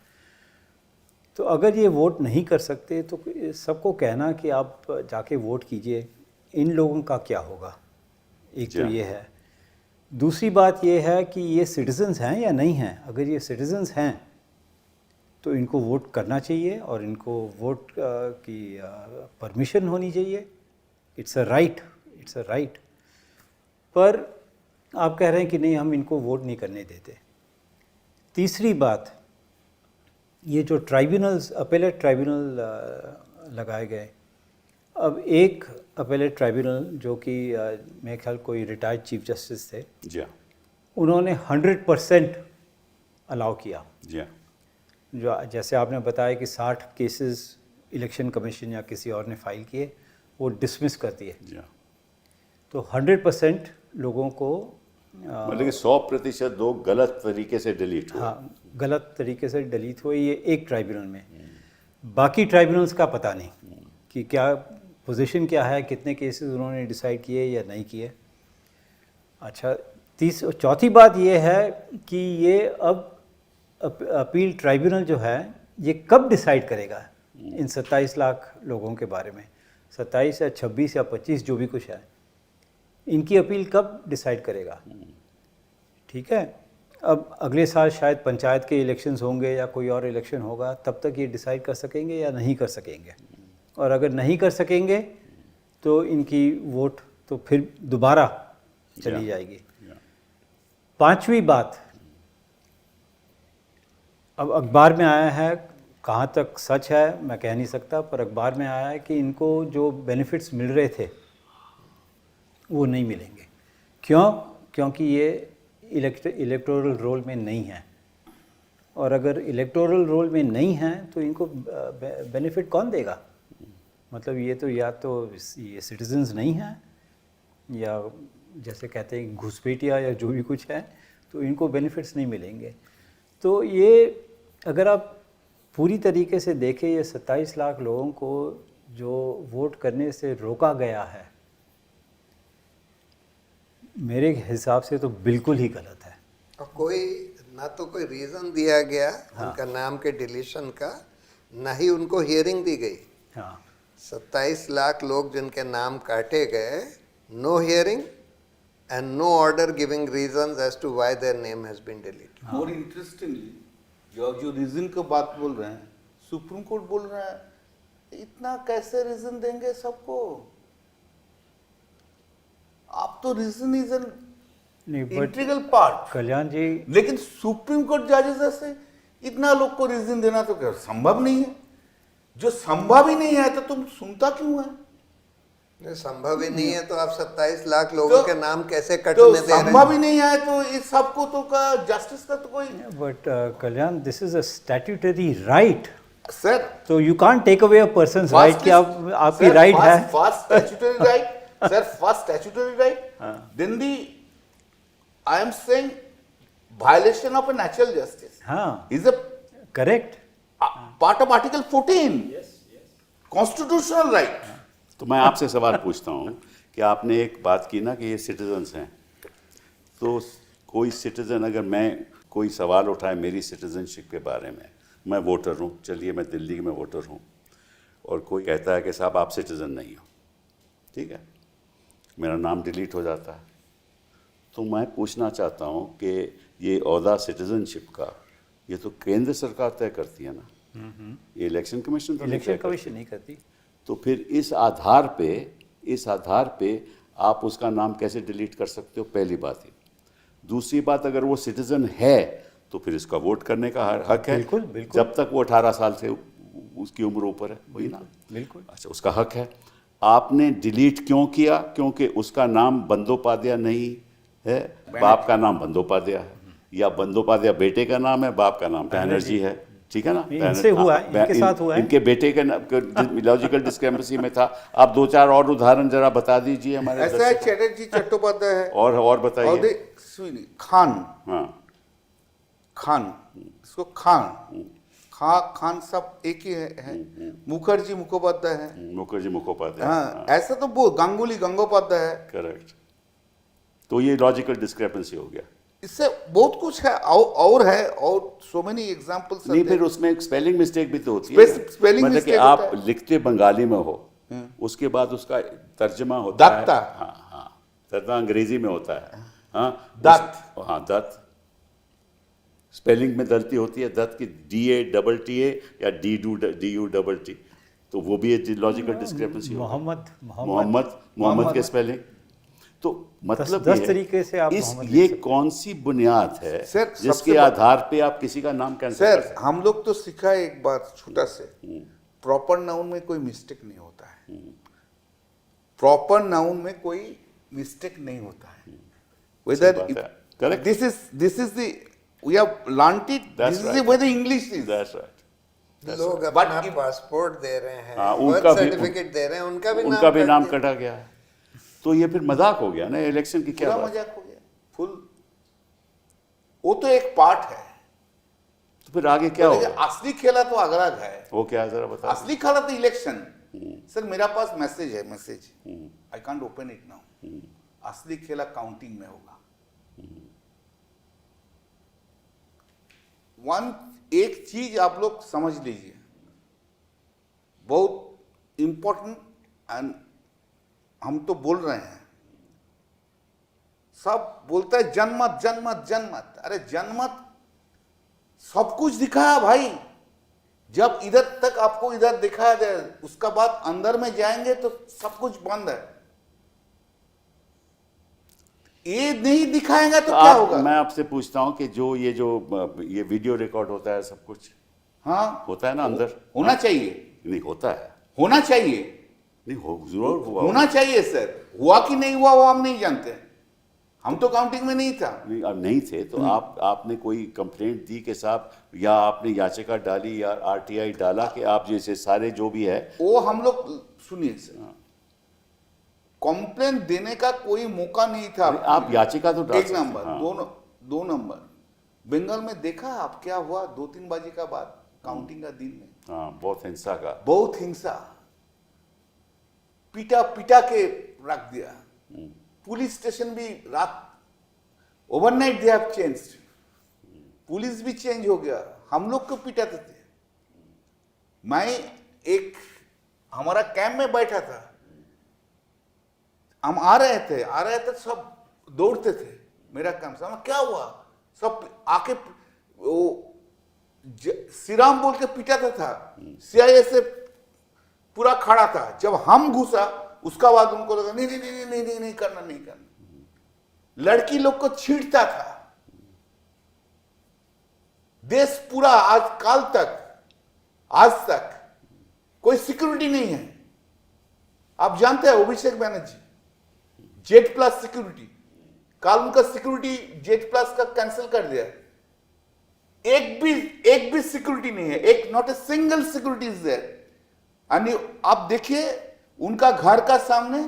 तो अगर ये वोट नहीं कर सकते तो सबको कहना कि आप जाके वोट कीजिए, इन लोगों का क्या होगा? एक तो ये है। दूसरी बात ये है कि ये सिटीजन्स हैं या नहीं हैं। अगर ये सिटीजन्स हैं तो इनको वोट करना चाहिए और इनको वोट की परमिशन होनी चाहिए। It's a right, it's a right. पर आप कह रहे हैं कि नहीं, हम इनको वोट नहीं करने देते। तीसरी बात, ये जो ट्राइब्यूनल्स, अपेलेट ट्राइब्यूनल लगाए गए, अब एक अपेलेट ट्राइब्यूनल जो कि मेरे ख्याल कोई रिटायर्ड चीफ जस्टिस थे, जी हाँ, उन्होंने 100% अलाउ किया। जी हाँ, जो जैसे आपने बताया कि 60 केसेस इलेक्शन कमीशन या किसी और ने फाइल किए, वो डिसमिस कर दिए। जी हाँ। तो 100% लोगों को मतलब कि 100% लोग गलत तरीके से डिलीट हुए। हाँ, गलत तरीके से डिलीट हुए, ये एक ट्राइब्यूनल में। बाकी ट्राइब्यूनल्स का पता नहीं कि क्या पोजीशन क्या है, कितने केसेस उन्होंने डिसाइड किए या नहीं किए। अच्छा, चौथी बात ये है कि ये अब अपील ट्राइब्यूनल जो है ये कब डिसाइड करेगा इन 27 लाख लोगों के बारे में। 27 या 26 या 25 जो भी कुछ है, इनकी अपील कब डिसाइड करेगा? ठीक है, अब अगले साल शायद पंचायत के इलेक्शंस होंगे या कोई और इलेक्शन होगा, तब तक ये डिसाइड कर सकेंगे या नहीं कर सकेंगे। और अगर नहीं कर सकेंगे तो इनकी वोट तो फिर दोबारा चली जाएगी। पांचवी बात, अब अखबार में आया है, कहाँ तक सच है मैं कह नहीं सकता, पर अखबार में आया है कि इनको जो बेनिफिट्स मिल रहे थे वो नहीं मिलेंगे। क्यों? क्योंकि ये इलेक्टोरल रोल में नहीं है। और अगर इलेक्टोरल रोल में नहीं है तो इनको बेनिफिट कौन देगा? मतलब ये तो या तो ये सिटीजन्स नहीं हैं, या जैसे कहते हैं घुसपैठिया या जो भी कुछ है, तो इनको बेनिफिट्स नहीं मिलेंगे। तो ये अगर आप पूरी तरीके से देखें, ये 27 लाख लोगों को जो वोट करने से रोका गया है, मेरे हिसाब से तो बिल्कुल ही गलत है। और कोई ना तो कोई रीज़न दिया गया उनका नाम के डिलीशन का, ना ही उनको हियरिंग दी गई। हाँ, 27 लाख लोग जिनके नाम काटे गए, no hearing and no order giving reasons as to why their name has been deleted. और इंटरेस्टिंगली जो रीजन की बात बोल रहे हैं, सुप्रीम कोर्ट बोल रहा है इतना कैसे रीजन देंगे सबको? आप तो reason is an integral part. Kalyan ji, लेकिन सुप्रीम कोर्ट जजेस से इतना लोग को रीजन देना तो क्या संभव नहीं है? जो संभव ही नहीं है तो तुम सुनता क्यों है? संभव ही नहीं है तो आप 27 लाख लोगों के नाम कैसे कटने तो दे रहे हैं? संभव ही नहीं है तो इस सबको तो का जस्टिस का तो कोई but Kalyan, this is a statutory right, sir तो you can't take away a person's right कि आप आपकी राइट है। First statutory right, sir, first statutory right, then the I am saying violation of a natural justice हाँ, is a correct. Part of article 14 constitutional right. तो मैं आपसे सवाल पूछता हूँ कि आपने एक बात की ना कि ये सिटीजन्स हैं, तो कोई सिटीज़न अगर मैं कोई सवाल उठाए मेरी सिटीजनशिप के बारे में, मैं वोटर हूँ, चलिए मैं दिल्ली में वोटर हूँ, और कोई कहता है कि साहब आप सिटीज़न नहीं हो, ठीक है, मेरा नाम डिलीट हो जाता है, तो मैं पूछना चाहता हूँ कि ये ओहदा सिटीजनशिप का ये तो केंद्र सरकार तय करती है ना, ये इलेक्शन कमीशन तो नहीं इलेक्शन तय करती। कमीशन नहीं करती। तो फिर इस आधार पे आप उसका नाम कैसे डिलीट कर सकते हो, पहली बात है। दूसरी बात, अगर वो सिटीजन है तो फिर इसका वोट करने का हक है, बिल्कुल, बिल्कुल। जब तक वो 18 साल से उसकी उम्र ऊपर है, वही ना। बिल्कुल। अच्छा, उसका हक है। आपने डिलीट क्यों किया? क्योंकि उसका नाम बंदोपाध्याय नहीं है, बाप का नाम बंदोपाध्याय है, या बंदोपाध्याय बेटे का नाम है, बाप का नाम बैनर्जी है, ठीक है ना। इनसे हुआ है, इनके साथ हुआ है। इनके बेटे के लॉजिकल डिस्क्रिपेंसी में था। आप 2-4 और उदाहरण जरा बता दीजिए हमारे ऐसा है, दर्शकों चटर्जी चट्टोपाध्याय है, को। और बताइए। खान, हाँ, खान, इसको खान सब एक ही है। मुखर्जी मुखोपाध्याय है। मुखर्जी मुखोपाध्याय। हाँ, ऐसा तो वो गांगुली गंगोपाध्याय है। करेक्ट। तो ये लॉजिकल डिस्क्रिपेंसी हो गया। इससे बहुत कुछ है और है, और सो मेनी एग्जांपल्स। नहीं, फिर उसमें एक स्पेलिंग मिस्टेक भी तो होती है। स्पेलिंग मतलब कि मिस्टेक आप होता है। लिखते बंगाली में हो, उसके बाद उसका तर्जमा होता है। दत्ता। हाँ हाँ, तर्जमा अंग्रेजी में होता है। हाँ, दत्त। हाँ, दत्त। स्पेलिंग में गलती होती है, दत्त की DATTA या DUTT, तो वो भी लॉजिकल डिस्क्रिपेंसी होगी। मोहम्मद के स्पेलिंग। तो मतलब 10 ये है, तरीके से आप इस मोहम्मद ये लिख सकते कौन सी बुनियाद है सर, जिसके सबसे आधार पे आप किसी का नाम कैंसिल कर सर, सकते हम लोग तो सीखा है एक बार छोटा से, प्रॉपर नाउन में कोई मिस्टेक नहीं होता है। प्रॉपर नाउन में कोई मिस्टेक नहीं होता है। वेदर बात है। Correct. This is the we have learned it, That's this is right. The way the English is. That's right. लोग But अपना if- पासपोर्ट दे रहे हैं, हाँ, बर्थ उनका भी- सर्टिफिकेट दे रहे हैं, उनका भी नाम कट कटा गया है। तो ये फिर मजाक हो गया ना, इलेक्शन की क्या पूरा बात? मजाक हो गया फुल। वो तो एक पार्ट है, तो फिर आगे क्या लेकिन होगा? असली खेला तो अगला है। वो क्या है, जरा बता। असली खेला तो इलेक्शन। सर, मेरा पास मैसेज है, message I can't open it now. असली खेला काउंटिंग में होगा। एक चीज आप लोग समझ लीजिए, बहुत इंपॉर्टेंट, एंड हम तो बोल रहे हैं, सब बोलता है जनमत जनमत जनमत। अरे जनमत सब कुछ दिखाया भाई। जब इधर तक आपको इधर दिखाया जाए, उसका बाद अंदर में जाएंगे तो सब कुछ बंद है। ये नहीं दिखाएगा तो क्या होगा? मैं आपसे पूछता हूँ कि ये वीडियो रिकॉर्ड होता है, सब कुछ हाँ, होता है ना अंदर? होना चाहिए, नहीं होता है। होना चाहिए, नहीं जरूर हुआ होना चाहिए सर। हुआ कि नहीं हुआ वो हम नहीं जानते, हम तो काउंटिंग में नहीं था। नहीं, अब नहीं थे तो आपने कोई कंप्लेंट दी कि साहब, या आपने याचिका डाली या RTI डाला कि आप जैसे सारे जो भी है? वो हम लोग, सुनिए सर, कंप्लेंट देने का कोई मौका नहीं था। आप याचिका तो डाल एक सकते हैं, नंबर, हाँ। दो नंबर, बंगाल में देखा आप क्या हुआ 2-3 बजे का बाद काउंटिंग का दिन में? हाँ, बहुत हिंसा का। बहुत हिंसा, पिटा के रख दिया। पुलिस स्टेशन भी रात, overnight they have changed, police भी चेंज हो गया। हम लोग को पिटाते थे। मैं एक हमारा कैंप में बैठा था, हम आ रहे थे, सब दौड़ते थे मेरा कैंप से। क्या हुआ? सब आके वो श्रीराम बोल के पिटाता था। CIA से पूरा खड़ा था। जब हम घुसा उसका बाद उनको लगा नहीं करना। लड़की लोग को छींटता था। देश पूरा आज तक कोई सिक्योरिटी नहीं है। आप जानते हैं अभिषेक बैनर्जी Z+ सिक्योरिटी, कल उनका सिक्योरिटी Z+ का कैंसिल कर दिया। एक भी सिक्योरिटी नहीं है, not a single security is there. आप देखिए उनका घर का सामने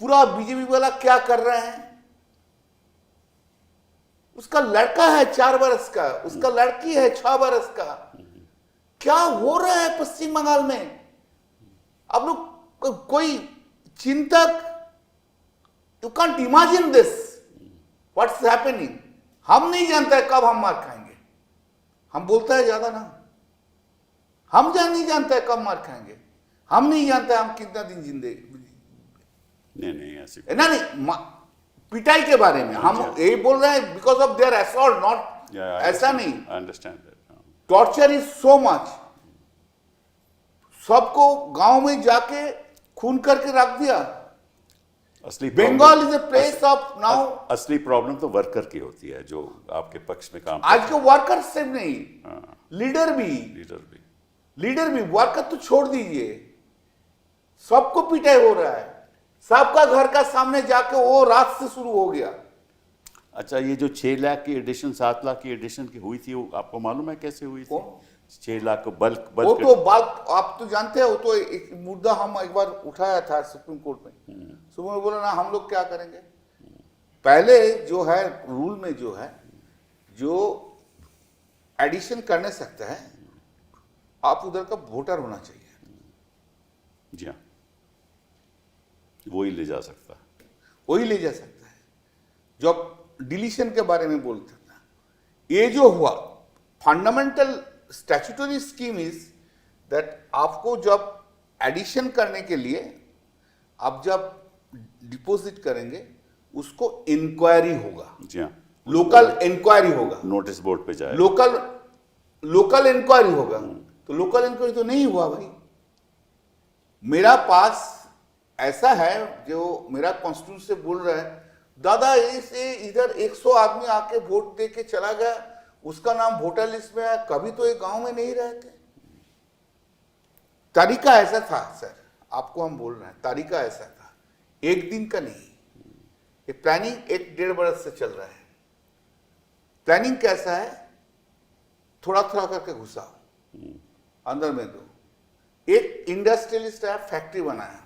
पूरा बीजेपी वाला क्या कर रहे हैं। उसका लड़का है 4 बरस का, उसका लड़की है 6 बरस का। क्या हो रहा है पश्चिम बंगाल में? आप लोग कोई चिंतक, you can't imagine this what's happening. हम नहीं जानते कब हम मार खाएंगे। हम बोलता है ज्यादा ना, हम नहीं जानते कब मार खाएंगे। हम नहीं जानते हम कितना दिन जिंदगी। नहीं ऐसी नहीं पिटाई के बारे में हम यही बोल रहे हैं, because of their assault, not ऐसा नहीं। I understand that. Torture is so much, सबको गांव में जाके खून करके रख दिया। असली Bengal is a place of now. असली प्रॉब्लम तो वर्कर की होती है जो आपके पक्ष में काम आज के वर्कर सिर्फ नहीं, लीडर भी, लीडर भी वर्कर तो छोड़ दीजिए, सबको पिटाई हो रहा है, सबका घर का सामने जाके वो रात से शुरू हो गया। अच्छा, ये जो 6 लाख की एडिशन, 7 लाख की एडिशन की हुई थी, वो आपको मालूम है कैसे हुई थी? 6 लाख को बल्क वो तो बल्क आप तो जानते हैं, वो तो एक मुद्दा हम एक बार उठाया था सुप्रीम कोर्ट में। सुप्रीम कोर्ट बोला ना हम लोग क्या करेंगे, पहले जो है रूल में जो है, जो एडिशन करने सकता है आप उधर का वोटर होना चाहिए। जी हाँ, वही ले जा सकता है, वही ले जा सकता है। जब डिलीशन के बारे में बोलता था, ये जो हुआ fundamental statutory scheme is that आपको जब एडिशन करने के लिए आप जब डिपॉजिट करेंगे उसको इंक्वायरी होगा। जी हाँ, लोकल इंक्वायरी होगा, नोटिस बोर्ड पे जाए, लोकल इंक्वायरी होगा। तो लोकल इंक्वायरी तो नहीं हुआ भाई। मेरा पास ऐसा है जो मेरा कॉन्स्टिट्यूंसी से बोल रहा है, दादा ऐसे इधर 100 आदमी आके वोट दे के चला गया, उसका नाम वोटर लिस्ट में है, कभी तो ये गांव में नहीं रहते। तरीका ऐसा था सर, आपको हम बोल रहे हैं, तरीका ऐसा था, एक दिन का नहीं। ये प्लानिंग 1-1.5 बरस से चल रहा है। प्लानिंग कैसा है, थोड़ा थोड़ा करके घुसाओ अंदर में दो। एक इंडस्ट्रियलिस्ट है, फैक्ट्री बनाया,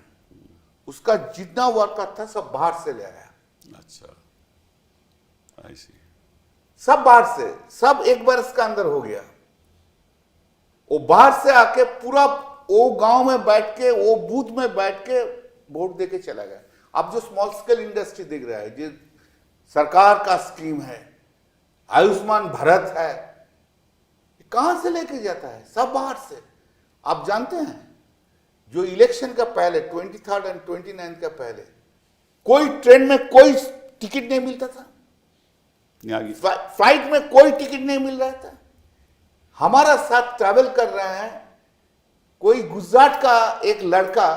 उसका जितना वर्कर था सब बाहर से ले आया। अच्छा, आई सी, सब बाहर से, सब 1 बरस का अंदर हो गया। वो बाहर से आके पूरा वो गांव में बैठ के, वो बूथ में बैठ के वोट दे के चला गया। अब जो स्मॉल स्केल इंडस्ट्री दिख रहा है, जो सरकार का स्कीम है, आयुष्मान भारत है, कहां से लेके जाता है? सब बाहर से। आप जानते हैं जो इलेक्शन का पहले 23 और 29 का पहले कोई ट्रेन में कोई टिकट नहीं मिलता था, फ्लाइट में कोई टिकट नहीं मिल रहा था। हमारा साथ ट्रैवल कर रहे हैं कोई गुजरात का एक लड़का,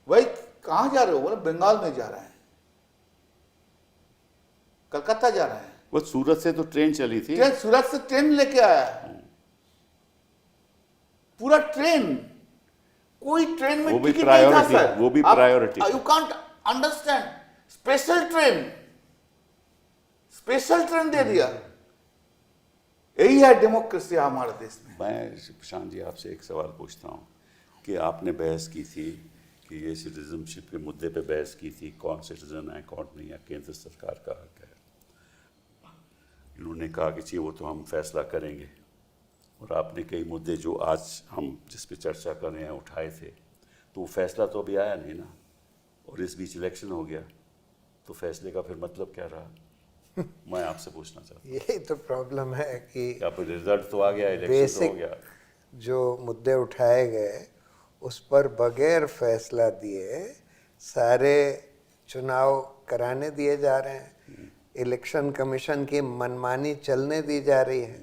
भाई कहां जा रहे हो? बोले बंगाल में जा रहा है, कलकत्ता जा रहा है। वो सूरत से तो ट्रेन चली थी, सूरत से ट्रेन लेके आया, पूरा ट्रेन, कोई ट्रेन में वो भी टिकट नहीं था सर। वो भी priority. You can't understand, special train दे दिया। यही है डेमोक्रेसी हमारे देश में। मैं प्रशांत जी आपसे एक सवाल पूछता हूँ कि आपने बहस की थी कि ये सिटीजनशिप के मुद्दे पे बहस की थी, कौन सिटीजन है कौन नहीं है, केंद्र सरकार का हक है। इन्होंने कहा कि वो तो हम फैसला करेंगे, और आपने कई मुद्दे जो आज हम जिस पे चर्चा कर रहे हैं उठाए थे, तो वो फैसला तो अभी आया नहीं ना, और इस बीच इलेक्शन हो गया, तो फैसले का फिर मतलब क्या रहा? मैं आपसे पूछना चाहता हूँ। यही तो प्रॉब्लम है कि अब रिजल्ट तो आ गया, इलेक्शन तो हो गया, जो मुद्दे उठाए गए उस पर बगैर फैसला दिए सारे चुनाव कराने दिए जा रहे हैं। इलेक्शन कमीशन की मनमानी चलने दी जा रही है।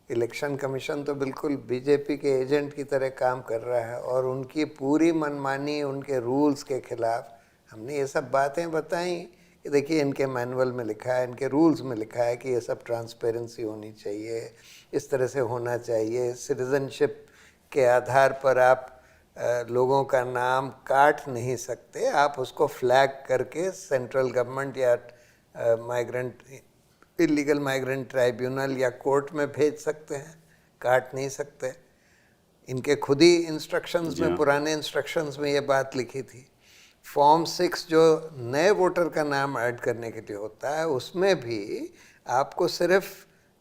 इलेक्शन कमीशन तो बिल्कुल बीजेपी के एजेंट की तरह काम कर रहा है, और उनकी पूरी मनमानी, उनके रूल्स के खिलाफ हमने ये सब बातें बताई कि देखिए इनके मैनुअल में लिखा है, इनके रूल्स में लिखा है कि ये सब ट्रांसपेरेंसी होनी चाहिए, इस तरह से होना चाहिए। सिटीजनशिप के आधार पर आप लोगों का नाम काट नहीं सकते, आप उसको फ्लैग करके सेंट्रल गवर्नमेंट या माइग्रेंट इलीगल माइग्रेंट ट्राइब्यूनल या कोर्ट में भेज सकते हैं, काट नहीं सकते। इनके खुद ही इंस्ट्रक्शंस में, पुराने इंस्ट्रक्शंस में ये बात लिखी थी। फॉर्म 6 जो नए वोटर का नाम ऐड करने के लिए होता है, उसमें भी आपको सिर्फ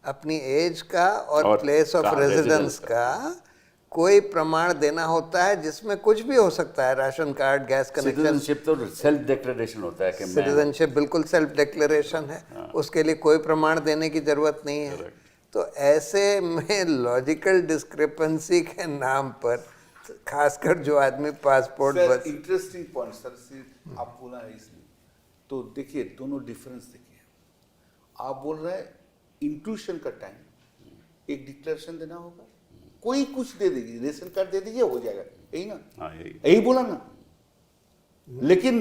अपनी एज का और प्लेस ऑफ रेजिडेंस का कोई प्रमाण देना होता है, जिसमें कुछ भी हो सकता है, ration card, gas connection. Citizenship तो सेल्फ डिक्लेरेशन होता है कि सिटीजनशिप बिल्कुल सेल्फ डिक्लेरेशन है, उसके लिए कोई प्रमाण देने की जरूरत नहीं है। तो ऐसे में लॉजिकल डिस्क्रिपेंसी के नाम पर खासकर जो आदमी passport sir, interesting point sir, आप बोला है इसलिए तो देखिए दोनों डिफरेंस देखिए। आप बोल रहे हैं इंट्यूशन का टाइम एक डिक्लेरेशन देना होगा, कोई कुछ दे देगी, रेशन कार्ड दे दीजिए हो जाएगा, यही ना? हाँ यही यही बोला ना। लेकिन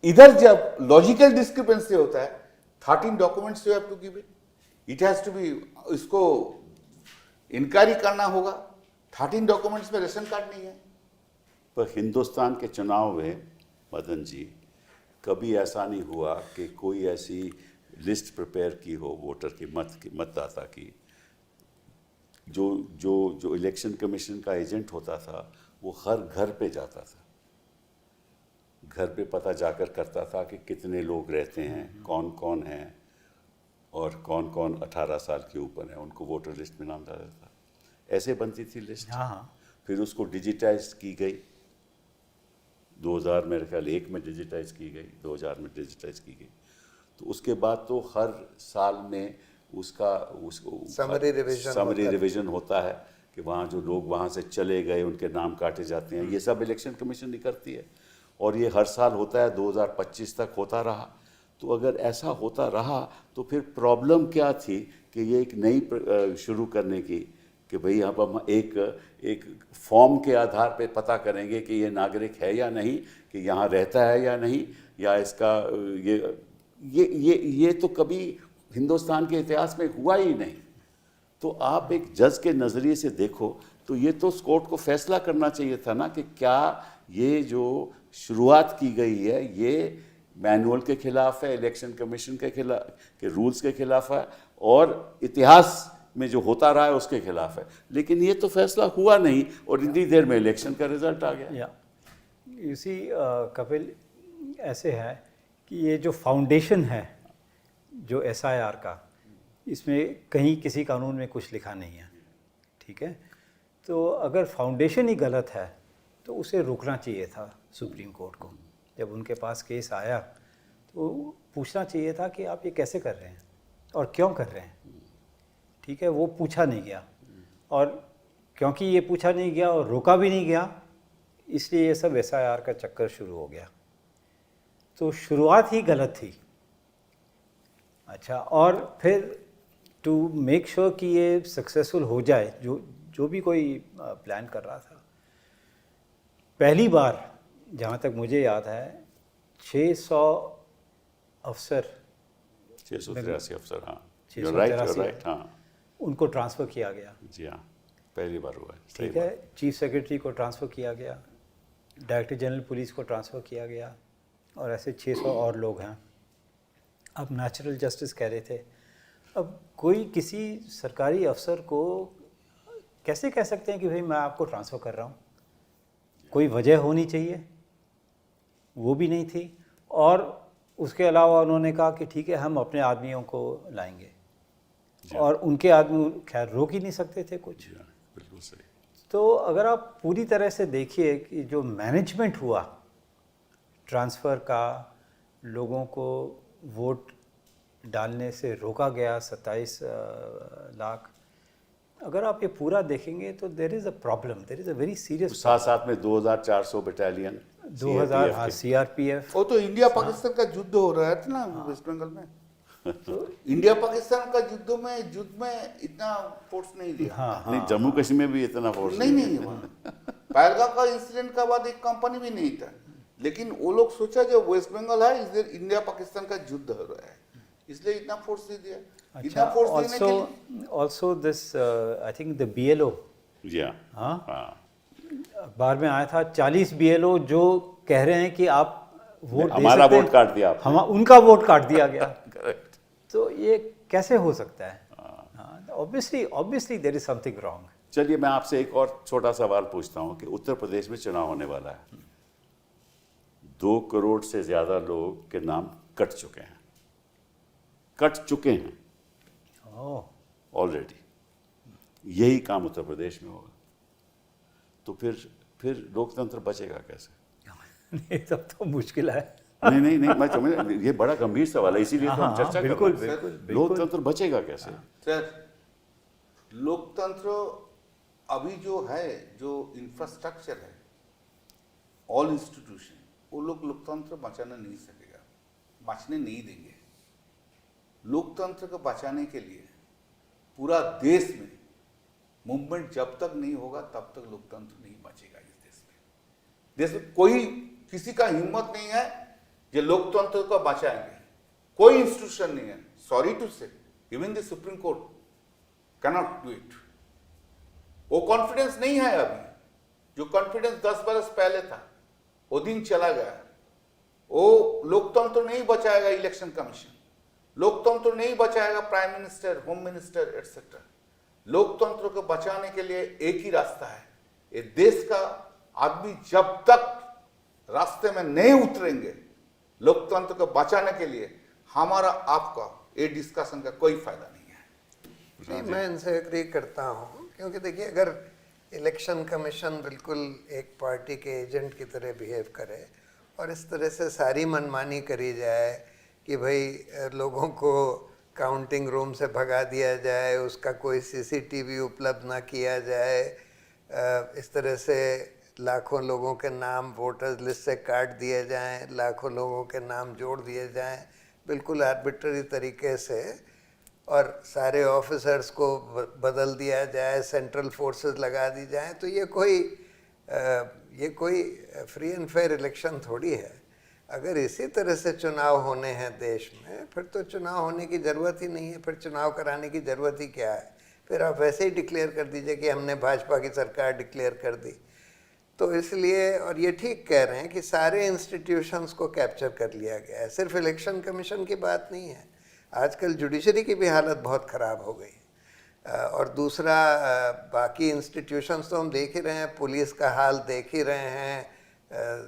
इधर जब लॉजिकल डिस्क्रिपेंसी होता है, 13 documents you have to give it has to be, इसको इंक्वायरी करना होगा। 13 डॉक्यूमेंट्स में रेशन कार्ड नहीं है। पर हिंदुस्तान के चुनाव में मदन जी कभी ऐसा नहीं हुआ कि कोई ऐसी लिस्ट प्रिपेयर की हो वोटर की मतदाता की, जो जो जो इलेक्शन कमीशन का एजेंट होता था वो हर घर पे जाता था, घर पे पता जाकर करता था कि कितने लोग रहते हैं, कौन कौन हैं और कौन कौन 18 साल के ऊपर हैं, उनको वोटर लिस्ट में नाम डाला था। ऐसे बनती थी लिस्ट। हाँ। फिर उसको डिजिटाइज की गई 2000 मेरे ख्याल 1 में डिजिटाइज की गई, 2000 में डिजिटाइज की गई। तो उसके बाद तो हर साल में उसका समरी रिवीजन होता है कि वहाँ जो लोग वहाँ से चले गए उनके नाम काटे जाते हैं। ये सब इलेक्शन कमीशन ही करती है और ये हर साल होता है, 2025 तक होता रहा। तो अगर ऐसा होता रहा तो फिर प्रॉब्लम क्या थी कि ये एक नई शुरू करने की कि भाई यहाँ पर हम एक फॉर्म के आधार पे पता करेंगे कि ये नागरिक है या नहीं, कि यहाँ रहता है या नहीं, या इसका ये तो कभी हिंदुस्तान के इतिहास में हुआ ही नहीं। तो आप एक जज के नज़रिए से देखो तो ये तो कोर्ट को फैसला करना चाहिए था ना कि क्या ये जो शुरुआत की गई है ये मैनुअल के खिलाफ है, इलेक्शन कमीशन के खिलाफ के रूल्स के खिलाफ है और इतिहास में जो होता रहा है उसके खिलाफ है। लेकिन ये तो फैसला हुआ नहीं और इतनी देर में इलेक्शन का रिजल्ट आ गया। इसी कपिल ऐसे है कि ये जो फाउंडेशन है जो SIR का, इसमें कहीं किसी कानून में कुछ लिखा नहीं है, ठीक है? तो अगर फाउंडेशन ही गलत है तो उसे रोकना चाहिए था सुप्रीम कोर्ट को। जब उनके पास केस आया तो पूछना चाहिए था कि आप ये कैसे कर रहे हैं और क्यों कर रहे हैं, ठीक है? वो पूछा नहीं गया और क्योंकि ये पूछा नहीं गया और रोका भी नहीं गया, इसलिए ये सब SIR का चक्कर शुरू हो गया। तो शुरुआत ही गलत थी। अच्छा, और फिर टू मेक श्योर कि ये सक्सेसफुल हो जाए, जो भी कोई प्लान कर रहा था, पहली बार जहाँ तक मुझे याद है 600 अफसर, 683 अफसर, हाँ, 683 राइट, हाँ, उनको ट्रांसफ़र किया गया। जी हाँ, पहली बार हुआ है। ठीक है, चीफ सेक्रेटरी को ट्रांसफ़र किया गया, डायरेक्टर जनरल पुलिस को ट्रांसफ़र किया गया और ऐसे 600 और लोग हैं। अब नेचुरल जस्टिस कह रहे थे। अब कोई किसी सरकारी अफसर को कैसे कह सकते हैं कि भाई मैं आपको ट्रांसफ़र कर रहा हूँ? कोई वजह होनी चाहिए, वो भी नहीं थी। और उसके अलावा उन्होंने कहा कि ठीक है हम अपने आदमियों को लाएंगे, और उनके आदमी खैर रोक ही नहीं सकते थे कुछ। बिल्कुल सही। तो अगर आप पूरी तरह से देखिए कि जो मैनेजमेंट हुआ ट्रांसफ़र का, लोगों को वोट डालने से रोका गया 27 लाख, अगर आप ये पूरा देखेंगे तो there is a problem, there is a very serious. साथ में 2400 बटालियन 2000 CRPF। वो तो इंडिया पाकिस्तान का युद्ध हो रहा था ना वेस्ट बंगाल में। तो इंडिया पाकिस्तान का युद्ध में इतना फोर्स नहीं दिया। हाँ, नहीं, जम्मू कश्मीर में भी इतना फोर्स नहीं पहलगाम का इंसिडेंट का बाद एक कंपनी भी नहीं था, लेकिन वो लोग सोचा जो वेस्ट बंगाल है इधर इंडिया पाकिस्तान का युद्ध हो रहा है, इसलिए इतना फोर्स दे दिया। इतना फोर्स देने के लिए also this I think the BLO, हाँ, अखबार में आया था 40 BLO जो कह रहे हैं कि आप वोट दे हमारा सकते हैं, वोट काट दिया आपने। हम उनका वोट काट दिया गया। करेक्ट। तो ये कैसे हो सकता है? Obviously there is something wrong. चलिए मैं आपसे एक और छोटा सवाल पूछता हूँ कि उत्तर प्रदेश में चुनाव होने वाला है, 2 करोड़ से ज़्यादा लोग के नाम कट चुके हैं ऑलरेडी। यही काम उत्तर प्रदेश में होगा तो फिर लोकतंत्र बचेगा कैसे? ये सब तो मुश्किल है। नहीं, मैं समझ, ये बड़ा गंभीर सवाल है, इसीलिए तो हम चर्चा कर बिल्कुल, रहे हैं। बिल्कुल। लोकतंत्र बचेगा कैसे? सर, लोकतंत्र अभी जो है, जो इंफ्रास्ट्रक्चर है, ऑल इंस्टीट्यूशन, वो लोग लोकतंत्र बचाना नहीं सकेगा। बचने नहीं देंगे। लोकतंत्र को बचाने के लिए पूरा देश में मूवमेंट जब तक नहीं होगा तब तक लोकतंत्र नहीं बचेगा इस देश में। देश में कोई किसी का हिम्मत नहीं है जो लोकतंत्र को बचाएंगे। कोई इंस्टीट्यूशन नहीं है, सॉरी टू से, even the supreme court cannot do it. वो कॉन्फिडेंस नहीं है अभी। जो कॉन्फिडेंस 10 बरस पहले था वो दिन चला गया। वो लोकतंत्र नहीं बचाएगा इलेक्शन कमीशन, लोकतंत्र नहीं बचाएगा prime minister, home minister etcetera. लोकतंत्र को बचाने के लिए एक ही रास्ता है। ये देश का आदमी जब तक रास्ते में नहीं उतरेंगे लोकतंत्र को बचाने के लिए, हमारा आपका ये डिस्कशन का कोई फायदा नहीं है। नहीं, मैं इनसे एग्री करता हूँ, क्योंकि देखिए अगर इलेक्शन कमीशन बिल्कुल एक पार्टी के एजेंट की तरह बिहेव करे और इस तरह से सारी मनमानी करी जाए कि भाई लोगों को काउंटिंग रूम से भगा दिया जाए, उसका कोई सीसीटीवी उपलब्ध ना किया जाए, इस तरह से लाखों लोगों के नाम वोटर्स लिस्ट से काट दिए जाएं, लाखों लोगों के नाम जोड़ दिए जाएं बिल्कुल आर्बिट्ररी तरीके से, और सारे ऑफिसर्स को बदल दिया जाए, सेंट्रल फोर्सेस लगा दी जाएं, तो ये कोई फ्री एंड फेयर इलेक्शन थोड़ी है। अगर इसी तरह से चुनाव होने हैं देश में, फिर तो चुनाव होने की ज़रूरत ही नहीं है। फिर चुनाव कराने की ज़रूरत ही क्या है? फिर आप वैसे ही डिक्लेयर कर दीजिए कि हमने भाजपा की सरकार डिक्लेयर कर दी। तो इसलिए, और ये ठीक कह रहे हैं कि सारे इंस्टीट्यूशंस को कैप्चर कर लिया गया है, सिर्फ इलेक्शन कमीशन की बात नहीं है। आजकल जुडिशरी की भी हालत बहुत ख़राब हो गई। और दूसरा, बाकी इंस्टीट्यूशंस तो हम देख ही रहे हैं, पुलिस का हाल देख ही रहे हैं,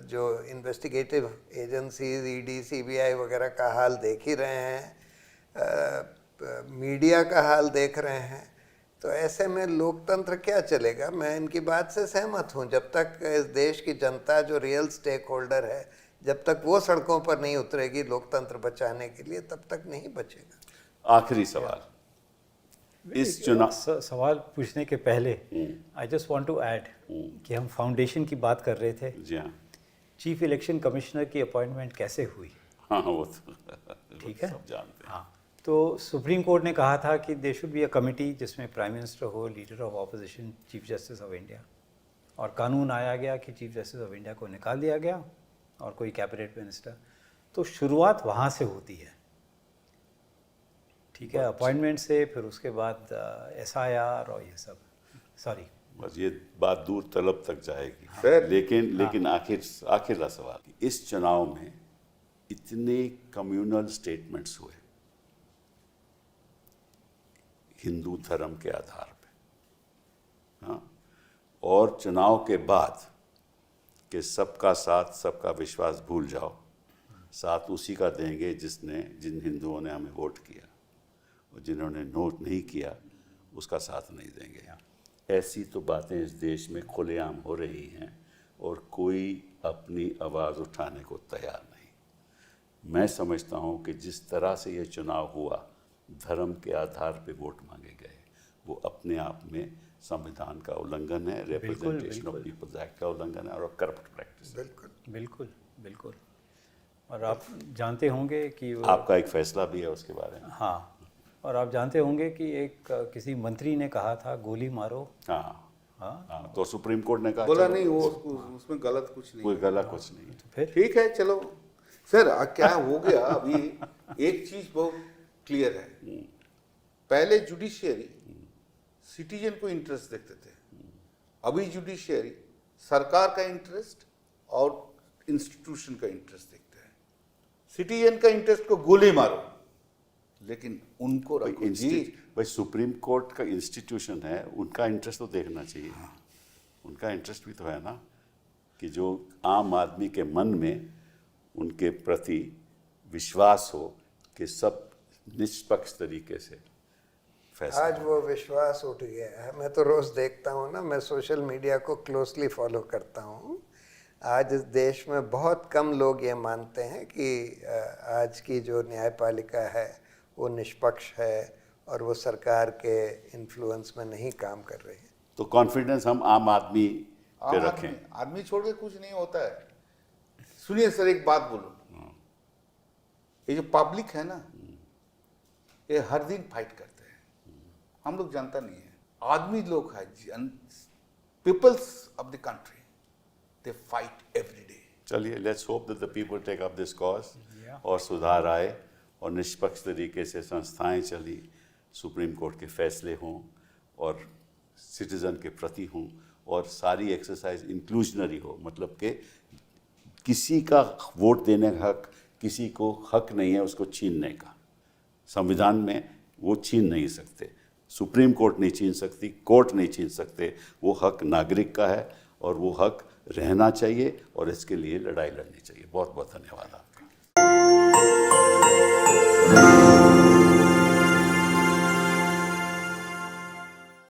जो इन्वेस्टिगेटिव एजेंसीज ईडी सीबीआई वगैरह का हाल देख ही रहे हैं, मीडिया का हाल देख रहे हैं। तो ऐसे में लोकतंत्र क्या चलेगा? मैं इनकी बात से सहमत हूँ। जब तक इस देश की जनता जो रियल स्टेक होल्डर है, जब तक वो सड़कों पर नहीं उतरेगी लोकतंत्र बचाने के लिए, तब तक नहीं बचेगा। आखिरी सवाल, इस चुनाव सवाल पूछने के पहले I just want to add कि हम फाउंडेशन की बात कर रहे थे। जी हाँ, चीफ इलेक्शन कमिश्नर की अपॉइंटमेंट कैसे हुई? हाँ वो तो ठीक है, सब जानते हैं। हाँ। तो सुप्रीम कोर्ट ने कहा था कि they should be a committee जिसमें प्राइम मिनिस्टर हो, leader of opposition, chief justice of India, और कानून आया गया कि चीफ जस्टिस ऑफ इंडिया को निकाल दिया गया और कोई कैबिनेट मिनिस्टर। तो शुरुआत वहाँ से होती है, ठीक है, अपॉइंटमेंट से, फिर उसके बाद SIR और ये सब, सॉरी बस ये बात दूर तलब तक जाएगी। सर, लेकिन आखिर सवाल, इस चुनाव में इतने कम्युनल स्टेटमेंट्स हुए हिंदू धर्म के आधार पे, हाँ, और चुनाव के बाद कि सबका साथ सबका विश्वास भूल जाओ, साथ उसी का देंगे जिन हिंदुओं ने हमें वोट किया, और जिन्होंने नोट नहीं किया उसका साथ नहीं देंगे। ऐसी तो बातें इस देश में खुलेआम हो रही हैं और कोई अपनी आवाज़ उठाने को तैयार नहीं। मैं समझता हूँ कि जिस तरह से ये चुनाव हुआ, धर्म के आधार पे वोट मांगे गए, वो अपने आप में संविधान का उल्लंघन है, रिप्रेजेंटेशन ऑफ पीपल्स एक्ट का उल्लंघन है और करप्ट प्रैक्टिस। बिल्कुल। और आप जानते होंगे कि आपका एक फैसला भी है उसके बारे में। हाँ, और आप जानते होंगे कि एक किसी मंत्री ने कहा था गोली मारो। हाँ, तो सुप्रीम कोर्ट ने कहा बोला नहीं, वो उसमें गलत कुछ नहीं, कोई गलत कुछ नहीं। तो फिर ठीक है, चलो सर, क्या हो गया अभी, एक चीज बहुत क्लियर है। पहले जुडिशियरी सिटीजन को इंटरेस्ट देखते थे, अभी जुडिशियरी सरकार का इंटरेस्ट और इंस्टीट्यूशन का इंटरेस्ट देखते हैं। सिटीजन का इंटरेस्ट को गोली मारो, लेकिन उनको रखो जी। भाई सुप्रीम कोर्ट का इंस्टीट्यूशन है, उनका इंटरेस्ट तो देखना चाहिए। उनका इंटरेस्ट भी तो है ना, कि जो आम आदमी के मन में उनके प्रति विश्वास हो कि सब निष्पक्ष तरीके से फैसला। आज वो विश्वास उठ गया है। मैं तो रोज़ देखता हूँ ना, मैं सोशल मीडिया को क्लोजली फॉलो करता हूँ। आज इस देश में बहुत कम लोग ये मानते हैं कि आज की जो न्यायपालिका है वो निष्पक्ष है और वो सरकार के इन्फ्लुएंस में नहीं काम कर रही है। तो कॉन्फिडेंस हम आम आदमी पे रखें। आदमी छोड़ के कुछ नहीं होता है। सुनिए सर, एक बात बोलूं, ये जो पब्लिक है ना, ये हर दिन फाइट करते हैं, हम लोग जानता नहीं है। आदमी लोग है, peoples of the country, they fight every day. चलिए, let's hope that the people take up this cause Yeah. और सुधार आए और निष्पक्ष तरीके से संस्थाएं चली, सुप्रीम कोर्ट के फैसले हों और सिटीज़न के प्रति हों, और सारी एक्सरसाइज इंक्लूजनरी हो, मतलब कि किसी का वोट देने का हक, किसी को हक नहीं है उसको छीनने का। संविधान में वो छीन नहीं सकते, सुप्रीम कोर्ट नहीं छीन सकती, कोर्ट नहीं छीन सकते। वो हक नागरिक का है और वो हक रहना चाहिए और इसके लिए लड़ाई लड़नी चाहिए। बहुत बहुत धन्यवाद आपका।